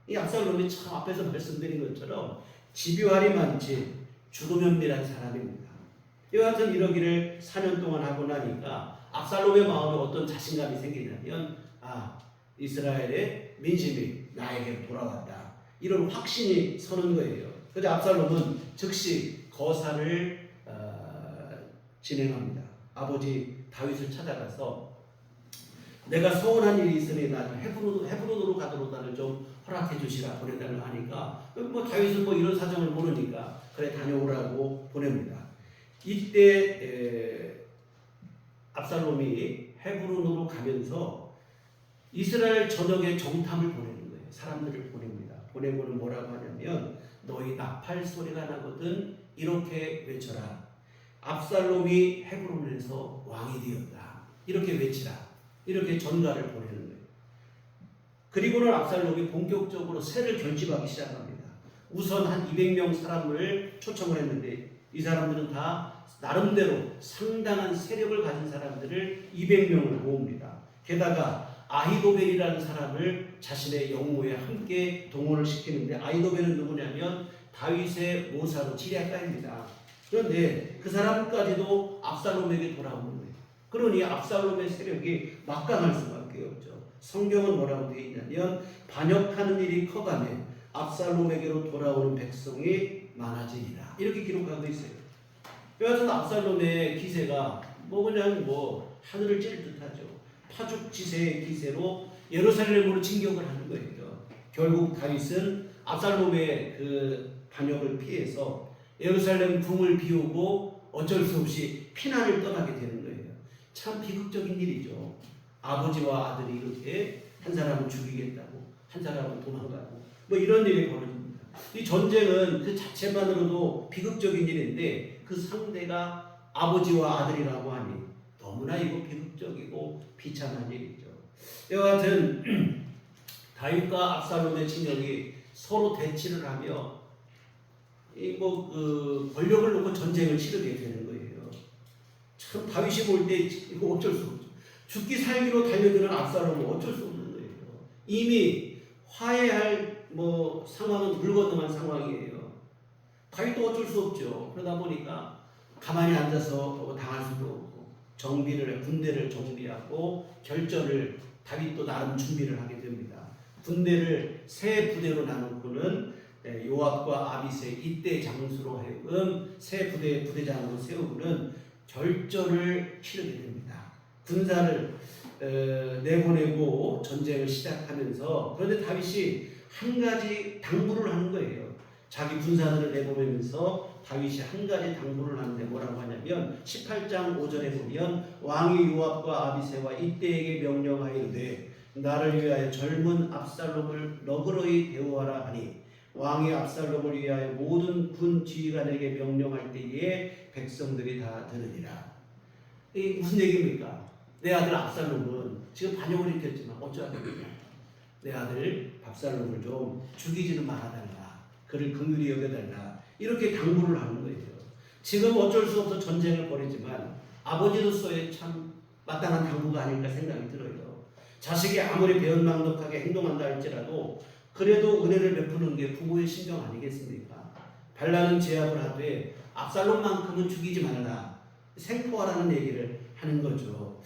이 압살롬이 참 앞에서 말씀드린 것처럼 집요할이 많지 주도면밀한 사람입니다. 이와 같은 이러기를 4년 동안 하고 나니까 압살롬의 마음에 어떤 자신감이 생기냐면 이스라엘의 민심이 나에게 돌아왔다. 이런 확신이 서는 거예요. 그래서 압살롬은 즉시 거사를 진행합니다. 아버지 다윗을 찾아가서 내가 서운한 일이 있으니 나를 헤브론으로 가도록 나를 좀 허락해 주시라 보내달라 하니까 다윗은 이런 사정을 모르니까 그래 다녀오라고 보냅니다. 이때 압살롬이 헤브론으로 가면서 이스라엘 전역에 정탐을 보내는 거예요. 사람들을 보냅니다. 보내고는 뭐라고 하냐면 너희 나팔 소리가 나거든 이렇게 외쳐라. 압살롬이 헤브론에서 왕이 되었다. 이렇게 외치라. 이렇게 전가를 보내는 거예요. 그리고는 압살롬이 본격적으로 세를 결집하기 시작합니다. 우선 한 200명 사람을 초청을 했는데 이 사람들은 다 나름대로 상당한 세력을 가진 사람들을 200명을 모읍니다. 게다가 아히도벨이라는 사람을 자신의 영모에 함께 동원을 시키는데 아히도벨은 누구냐면 다윗의 모사로 지략가입니다. 그런데 그 사람까지도 압살롬에게 돌아오는 거예요. 그러니 압살롬의 세력이 막강할 수밖에 없죠. 성경은 뭐라고 되어 있냐면 반역하는 일이 커가며 압살롬에게로 돌아오는 백성이 많아지리라. 이렇게 기록하고 있어요. 여하튼 압살롬의 기세가 그냥 하늘을 찌를 듯하죠. 파죽지세의 기세로 예루살렘으로 진격을 하는 거예요. 결국 다윗은 압살롬의 그 반역을 피해서 예루살렘 궁을 비우고 어쩔 수 없이 피난을 떠나게 되는 거예요. 참 비극적인 일이죠. 아버지와 아들이 이렇게 한 사람은 죽이겠다고 한 사람은 도망가고 이런 일이 벌어집니다. 이 전쟁은 그 자체만으로도 비극적인 일인데 그 상대가 아버지와 아들이라고 하니 너무나 이거 비극적이고 비참한 일이죠. 여하튼 다윗과 압살롬의 진영이 서로 대치를 하며 권력을 놓고 전쟁을 치르게 되는 거예요. 참 다윗이 볼 때 이거 어쩔 수 없죠. 죽기 살기로 달려드는 압살롬은 어쩔 수 없는 거예요. 이미 화해할 상황은 물 건너간 상황이에요. 다윗도 어쩔 수 없죠. 그러다 보니까 가만히 앉아서 당할 수도 없고 군대를 정비하고 결전을 다윗도 나름 준비를 하게 됩니다. 군대를 세 부대로 나누고는 요압과 아비새 이때 장수로 하여금 세 부대의 부대장으로 세우고는 결전을 치르게 됩니다. 군사를 내보내고 전쟁을 시작하면서 그런데 다윗이 한 가지 당부를 하는 거예요. 자기 군사들을 내보내면서 다윗이 한 가지 당부를 하는데 뭐라고 하냐면 18장 5절에 보면 왕이 요압과 아비새와 이때에게 명령하이르되 나를 위하여 젊은 압살롬을 너그러이 대우하라 하니 왕이 압살롬을 위하여 모든 군 지휘관에게 명령할 때에 백성들이 다 들으리라. 이게 무슨 얘기입니까? 내 아들 압살롬은 지금 반역을 일으켰지만 어쩌야 됩니까? 내 아들 압살롬을 좀 죽이지는 말아달라. 그를 긍휼히 여겨달라. 이렇게 당부를 하는 거예요. 지금 어쩔 수 없어 전쟁을 벌이지만 아버지로서의 참 마땅한 당부가 아닐까 생각이 들어요. 자식이 아무리 배은망덕하게 행동한다 할지라도 그래도 은혜를 베푸는 게 부모의 심정 아니겠습니까? 발라는 제압을 하되 압살롬만큼은 죽이지 말라. 생포하라는 얘기를 하는 거죠.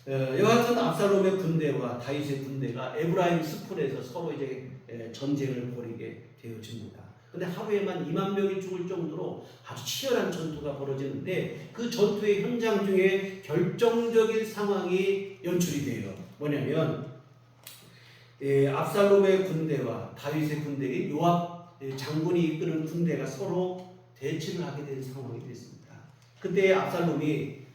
여하튼 압살롬의 군대와 다윗의 군대가 에브라임 스풀에서 서로 이제 전쟁을 벌이게 되어집니다. 근데 하루에만 2만 명이 죽을 정도로 아주 치열한 전투가 벌어지는데 그 전투의 현장 중에 결정적인 상황이 연출이 돼요. 뭐냐면 압살롬의 군대와 다윗의 군대인 요압 장군이 이끄는 군대가 서로 대치를 하게 된 상황이 됐습니다. 그때 압살롬이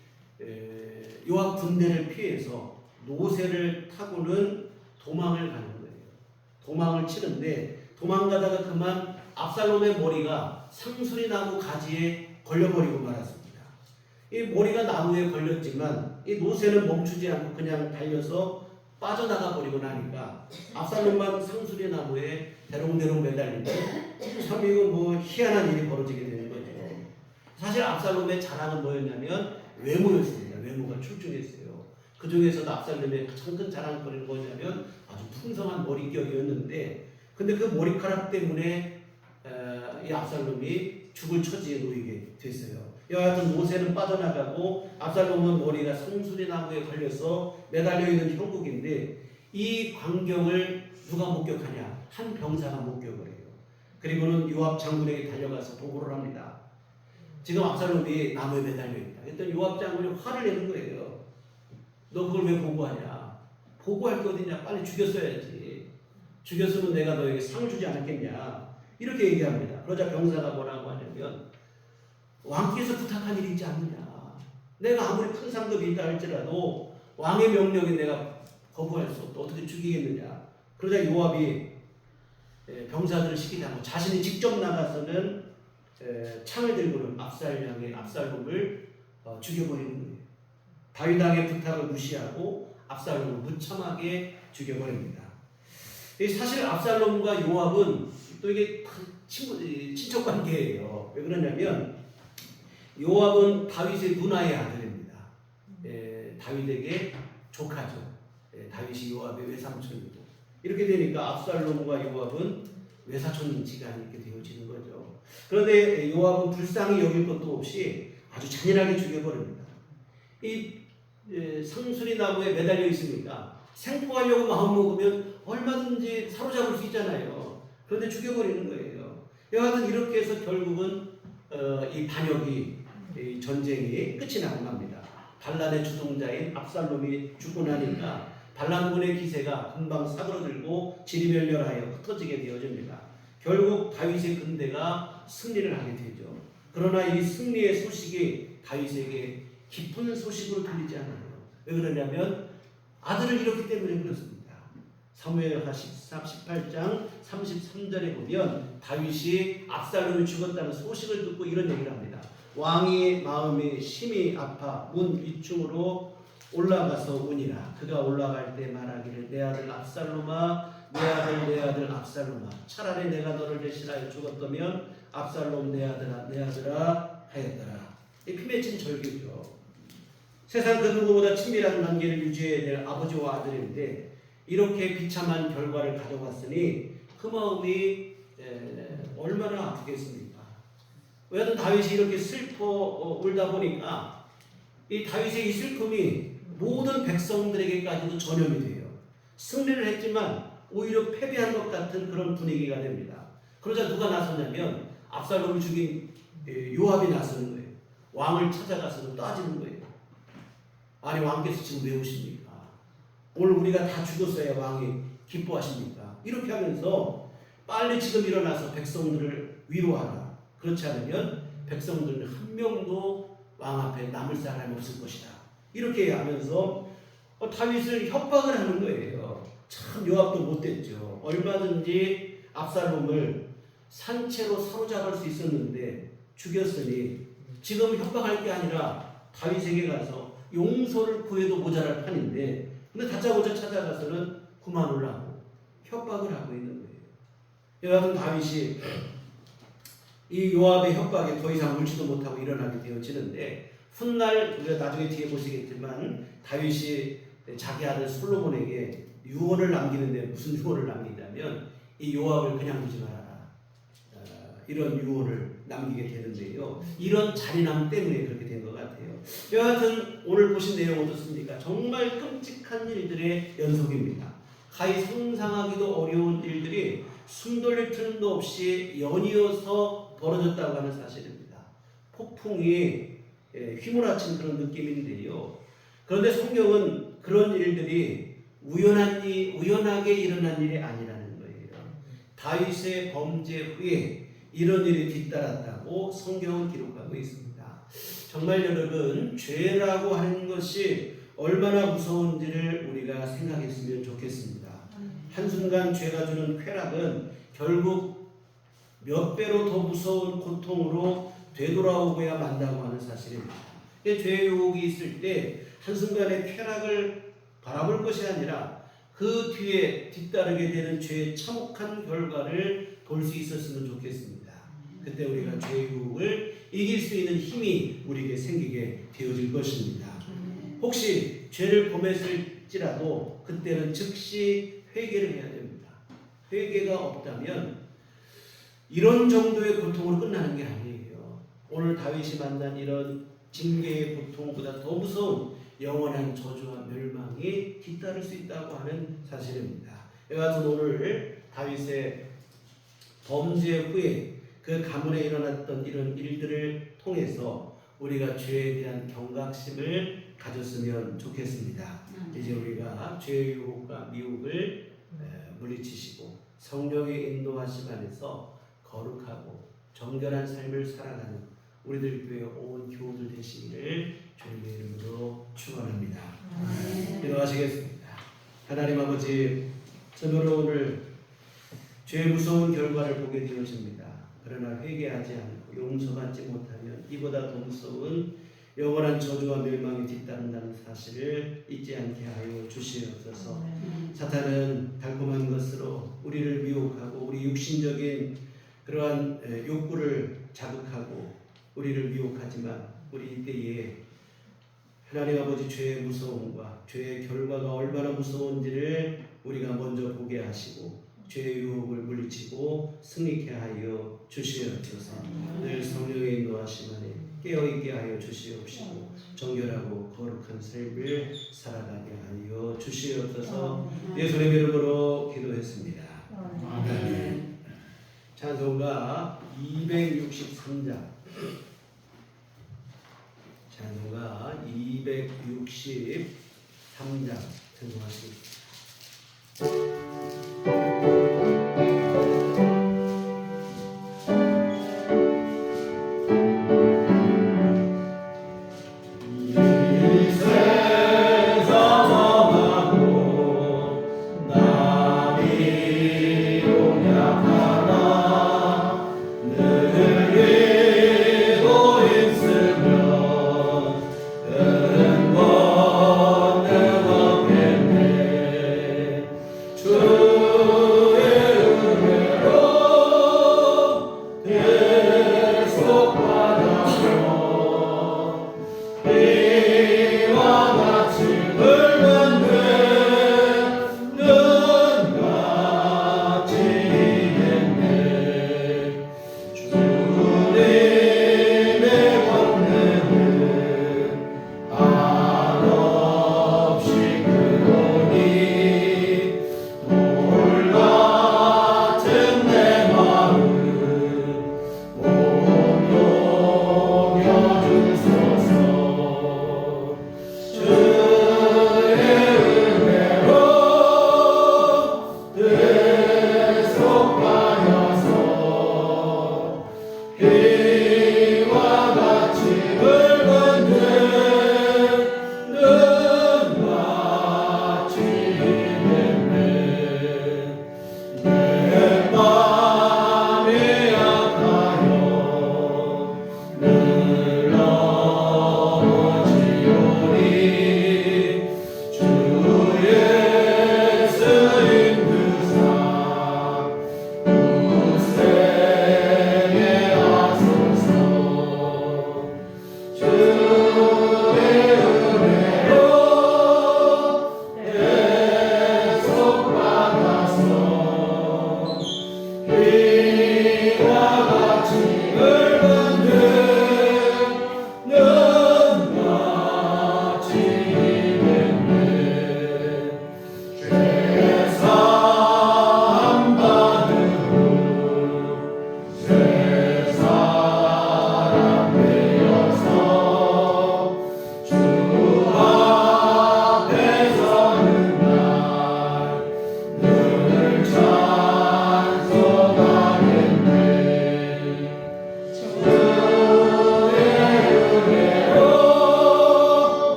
요압 군대를 피해서 노새를 타고는 도망을 가는 거예요. 도망을 치는데 도망가다가 그만 압살롬의 머리가 상수리 나무 가지에 걸려버리고 말았습니다. 이 머리가 나무에 걸렸지만 이 노새는 멈추지 않고 그냥 달려서 빠져나가 버리고 나니까 압살롬만 상수리 나무에 대롱대롱 매달리고 참 이거 희한한 일이 벌어지게 되는 거죠. 사실 압살롬의 자랑은 뭐였냐면 외모였습니다. 외모가 출중했어요. 그 중에서도 압살롬의 가장 큰 자랑거리는 뭐냐면 아주 풍성한 머릿결이었는데, 근데 그 머리카락 때문에 이 압살롬이 죽을 처지에 놓이게 됐어요. 여하튼 모세는 빠져나가고 압살롬은 머리가 성수리 나무에 걸려서 매달려 있는 형국인데, 이 광경을 누가 목격하냐? 한 병사가 목격을 해요. 그리고는 요압 장군에게 달려가서 보고를 합니다. 지금 압살롬이 나무에 매달려 있다. 그랬더니 요압 장군이 화를 내는 거예요. 너 그걸 왜 보고하냐? 보고할 게 어디냐? 빨리 죽였어야지. 죽였으면 내가 너에게 상을 주지 않았겠냐? 이렇게 얘기합니다. 그러자 병사가 뭐라고 하냐면, 왕께서 부탁한 일이 있지 않느냐? 내가 아무리 큰 상급이 있다 할지라도 왕의 명령에 내가 거부할 수 없다. 어떻게 죽이겠느냐? 그러자 요압이 병사들을 시키지 않고 자신이 직접 나가서는 창을 들고는 압살롬을 죽여버리는 거예요. 다윗 왕의 부탁을 무시하고 압살롬을 무참하게 죽여버립니다. 사실 압살롬과 요압은 또 이게 친척 관계예요. 왜 그러냐면 요압은 다윗의 누나의 아들입니다. 다윗에게 조카죠. 다윗이 요압의 외삼촌이고, 이렇게 되니까 압살롬과 요압은 외사촌지간이 이렇게 되어지는 거죠. 그런데 요압은 불쌍히 여길 것도 없이 아주 잔인하게 죽여버립니다. 이 상수리 나무에 매달려 있으니까 생포하려고 마음먹으면 얼마든지 사로잡을 수 있잖아요. 그런데 죽여버리는 거예요. 여하튼 이렇게 해서 결국은 이 반역이, 이 전쟁이 끝이 나고 납니다. 반란의 주동자인 압살롬이 죽고 나니까 반란군의 기세가 금방 사그러들고 지리멸렬하여 흩어지게 되어집니다. 결국 다윗의 군대가 승리를 하게 되죠. 그러나 이 승리의 소식이 다윗에게 기쁜 소식으로 들리지 않아요. 왜 그러냐면 아들을 잃었기 때문에 그렇습니다. 사무엘하 18장 33절에 보면 다윗이 압살롬이 죽었다는 소식을 듣고 이런 얘기를 합니다. 왕의 마음이 심히 아파 문 위층으로 올라가서 우니라. 그가 올라갈 때 말하기를 내 아들 압살롬아, 내 아들 압살롬아, 차라리 내가 너를 대신하여 죽었다면 압살롬 내 아들아 하였더라. 이 피맺힌 절규죠. 세상 그 누구보다 친밀한 관계를 유지해야 될 아버지와 아들인데 이렇게 비참한 결과를 가져갔으니 그 마음이 얼마나 아프겠습니까? 왜냐하면 다윗이 이렇게 슬퍼 울다 보니까 이 다윗의 이 슬픔이 모든 백성들에게까지도 전염이 돼요. 승리를 했지만 오히려 패배한 것 같은 그런 분위기가 됩니다. 그러자 누가 나섰냐면 압살롬을 죽인 요압이 나서는 거예요. 왕을 찾아가서는 따지는 거예요. 아니 왕께서 지금 왜 오십니까? 오늘 우리가 다 죽었어야 왕이 기뻐하십니까? 이렇게 하면서 빨리 지금 일어나서 백성들을 위로하라. 그렇지 않으면 백성들은 한 명도 왕 앞에 남을 사람이 없을 것이다. 이렇게 하면서 다윗을 협박을 하는 거예요. 참 요압도 못됐죠. 얼마든지 압살롬을 산채로 사로잡을 수 있었는데 죽였으니 지금 협박할 게 아니라 다윗에게 가서 용서를 구해도 모자랄 판인데, 근데 다짜고짜 찾아가서는 그만하라고 협박을 하고 있는 거예요. 여하튼 다윗이 이 요압의 협박에 더 이상 울지도 못하고 일어나게 되어지는데, 훗날 우리가 나중에 뒤에 보시겠지만 다윗이 자기 아들 솔로몬에게 유언을 남기는데 무슨 유언을 남기냐면 이 요압을 그냥 두지 말아라, 이런 유언을 남기게 되는데요. 이런 잔인함 때문에 그렇게 된 것 같아요. 여하튼 오늘 보신 내용 어떻습니까? 정말 끔찍한 일들의 연속입니다. 가히 상상하기도 어려운 일들이 숨 돌릴 틈도 없이 연이어서 벌어졌다고 하는 사실입니다. 폭풍이 휘몰아친 그런 느낌인데요. 그런데 성경은 그런 일들이 우연하게 일어난 일이 아니라는 거예요. 다윗의 범죄 후에 이런 일이 뒤따랐다고 성경은 기록하고 있습니다. 정말 여러분, 죄라고 하는 것이 얼마나 무서운지를 우리가 생각했으면 좋겠습니다. 한순간 죄가 주는 쾌락은 결국 몇 배로 더 무서운 고통으로 되돌아오고야 만다고 하는 사실입니다. 죄의 유혹이 있을 때 한순간의 쾌락을 바라볼 것이 아니라 그 뒤에 뒤따르게 되는 죄의 참혹한 결과를 볼 수 있었으면 좋겠습니다. 그때 우리가 죄의 유혹을 이길 수 있는 힘이 우리에게 생기게 되어질 것입니다. 혹시 죄를 범했을지라도 그때는 즉시 회개를 해야 됩니다. 회개가 없다면 이런 정도의 고통으로 끝나는 게 아니에요. 오늘 다윗이 만난 이런 징계의 고통보다 더 무서운 영원한 저주와 멸망이 뒤따를 수 있다고 하는 사실입니다. 이와 같은 오늘 다윗의 범죄 후에 그 가문에 일어났던 이런 일들을 통해서 우리가 죄에 대한 경각심을 가졌으면 좋겠습니다. 이제 우리가 죄의 유혹과 미혹을 물리치시고 성령의 인도하심 안에서 거룩하고 정결한 삶을 살아가는 우리들 교회 온 교우들 되시기를 주님의 이름으로 축원합니다. 기도하시겠습니다. 하나님 아버지, 저는 오늘 죄의 무서운 결과를 보게 되어집니다. 그러나 회개하지 않고 용서받지 못하면 이보다 더 무서운 영원한 저주와 멸망이 뒤따른다는 사실을 잊지 않게 하여 주시옵소서. 사탄은 달콤한 것으로 우리를 미혹하고 우리 육신적인 그러한 욕구를 자극하고 우리를 미혹하지만 우리 이때에 하나님 아버지 죄의 무서움과 죄의 결과가 얼마나 무서운지를 우리가 먼저 보게 하시고 죄의 유혹을 물리치고 승리케 하여 주시옵소서. 늘 성령의 인도하심 안에 깨어있게 하여 주시옵시고 정결하고 거룩한 삶을 살아가게 하여 주시옵소서. 예수님의 이름으로 기도했습니다. 아멘. 찬송가 263장 찬송가 263장 찬송하시겠습니다. 주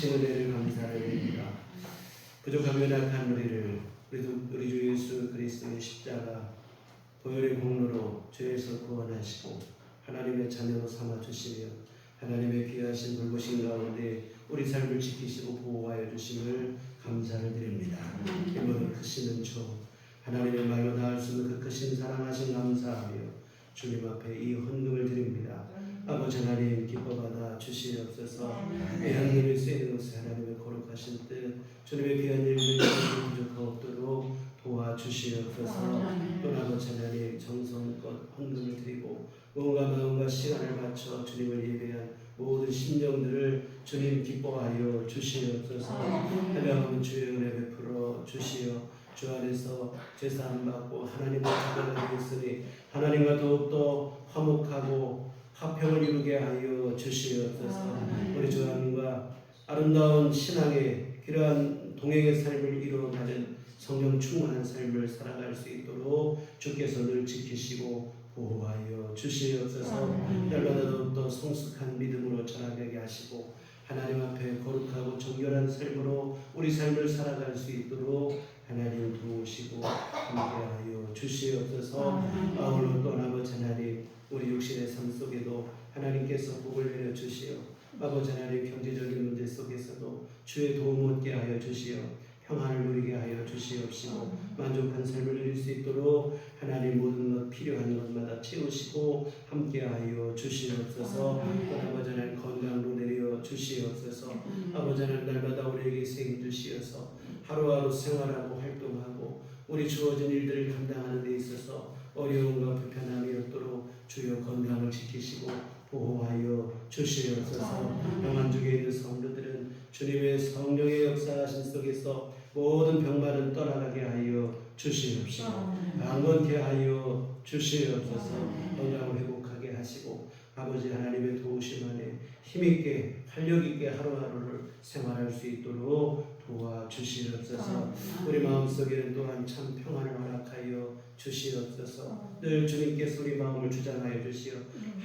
크신 은혜를 감사를 드립니다. 부족하며 연약한 우리 주 예수 그리스도의 십자가 보혈의 공로로 죄에서 구원하시고 하나님의 자녀로 삼아주시며 하나님의 귀하신 불보신 가운데 우리 삶을 지키시고 보호하여 주심을 감사를 드립니다. 이 모든 크신 은총 하나님의 말로 닿을 수 없는 그 크신 사랑하신 감사하며 주님 앞에 이 헌금을 드립니다. 아버지 하나님 기뻐받아 주시옵소서. 이 헌금이 쓰이는 것을 하나님의 거룩하신 뜻 주님의 귀한 일들이 부족하옵도록 도와주시옵소서. 또 아버지 하나님 정성껏 헌금을 드리고 몸과 마음과 시간을 바쳐 주님을 예배한 모든 심령들을 주님 기뻐하여 주시옵소서. 하나님 주의 은혜 베풀어 주시어 주 안에서 제사함 받고 하나님과 자녀가 되었으니 하나님과 더욱더 화목하고 화평을 이루게 하여 주시옵소서. 우리 주 하나님과 아름다운 신앙의 그러한 동행의 삶을 이루어가는 성령 충만한 삶을 살아갈 수 있도록 주께서 늘 지키시고 보호하여 주시옵소서. 날마다 더욱더 성숙한 믿음으로 자라게 하시고 하나님 앞에 거룩하고 정결한 삶으로 우리 삶을 살아갈 수 있도록 하나님 도우시고 함께하여 주시옵소서. 아울러 또 아버지 하나님 우리 육신의 삶 속에도 하나님께서 복을 내려 주시어 아버지 하나님 경제적인 문제 속에서도 주의 도움 얻게 하여 주시어 평안을 누리게 하여 주시옵시고 만족한 삶을 누릴 수 있도록 하나님 모든 것 필요한 것마다 채우시고 함께하여 주시옵소서. 아버지 하나님 건강으로 내려 주시옵소서. 아버지 하나님 날마다 우리에게 세임 주시어서 하루하루 생활하고 활동하고 우리 주어진 일들을 감당하는 데 있어서 어려움과 불편함이 없도록 주여 건강을 지키시고 보호하여 주시옵소서. 평안중에 있는 성도들은 주님의 성령의 역사하신 속에서 모든 병만은 떠나가게 하여 주시옵시고 강건케 하여 주시옵소서. 건강을 회복하게 하시고 아버지 하나님의 도우심 안에 힘있게 활력있게 하루하루를 생활할 수 있도록 도와주시옵소서. 우리 마음속에는 또한 참 평안을 허락하여 주시옵소서. 늘 주님께서 우리 마음을 주장하여 주시어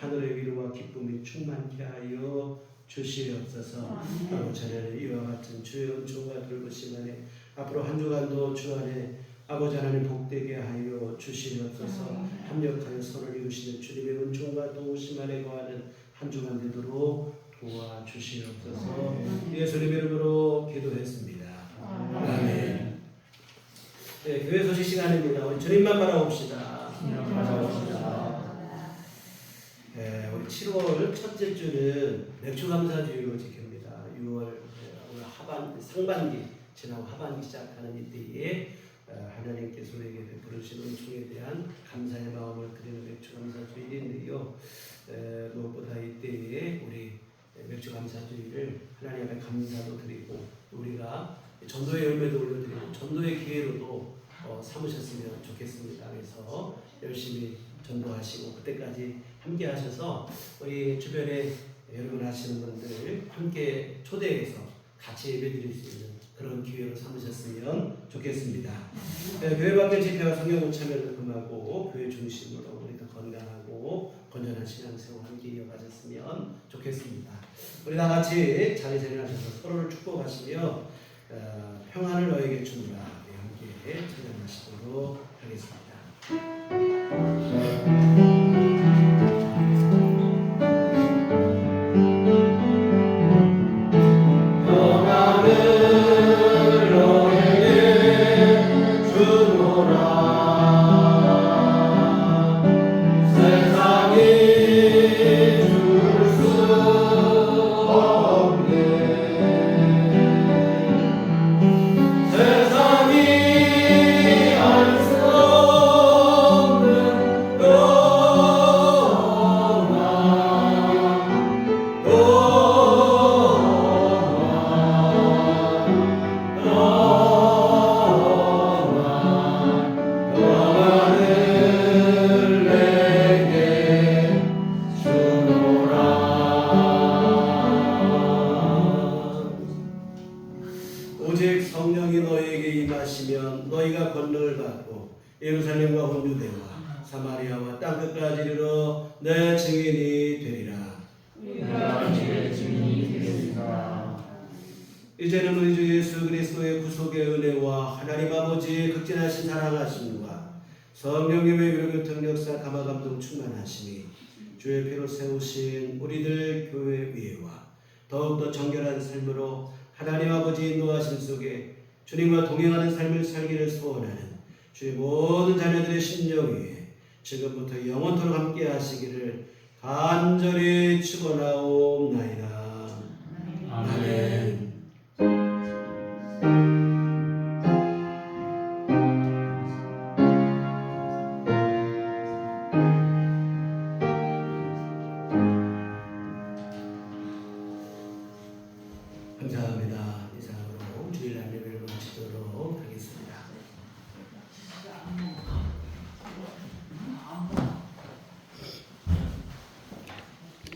하늘의 위로와 기쁨이 충만케 하여 주시옵소서. 아버지 하나님 이와 같은 주의 은총과 돌보심 안에 앞으로 한 주간도 주 안에 아버지 하나님 복되게 하여 주시옵소서. 합력하여 선을 이루시는 주님의 은총과 도우심 안에 거하는 한 주간 되도록 도와주시옵소서. 예수님 이름으로 기도했습니다. 아멘. 네, 교회 소식 시간입니다. 우리 주님만 바라봅시다. 네, 우리 7월 첫째 주는 맥주 감사주의로 지킵니다. 6월 오늘 상반기 지나고 하반기 시작하는 이때에 하나님께서 우리에게 베풀으신 은총에 대한 감사의 마음을 드리는 맥주 감사주일인데요. 무엇보다 이때에 우리 맥주 감사주일을 하나님 앞에 감사도 드리고 우리가 전도의 열매도 올려드리고 전도의 기회로도 삼으셨으면 좋겠습니다. 그래서 열심히 전도하시고 그때까지 함께 하셔서 우리 주변에 여러분 하시는 분들 함께 초대해서 같이 예배드릴 수 있는 그런 기회로 삼으셨으면 좋겠습니다. 교회 밖의 집회와 성경 참여를 금하고 교회 중심으로 우리 더 건강하고 건전한 신앙생활 함께 이어가셨으면 좋겠습니다. 우리 다 같이 자리 자리하셔서 서로를 축복하시며 평안을 너에게 주노라 함께 찬양하시도록 하겠습니다. 오직 성령이 너희에게 임하시면 너희가 권능을 받고 예루살렘과 혼주대와 사마리아와 땅끝까지 이르러 내 증인이 되리라. 우리가 주의 증인이 되리라. 이제는 우리 주 예수 그리스도의 구속의 은혜와 하나님 아버지의 극진하신 사랑하심과 성령님의 위로교통 역사 감화감동 충만하심이 주의 피로 세우신 우리들 교회 위에와 더욱더 정결한 삶으로 하나님 아버지 인도하심 속에 주님과 동행하는 삶을 살기를 소원하는 주의 모든 자녀들의 심령 위에 지금부터 영원토록 함께 하시기를 간절히 축원하옵나이다.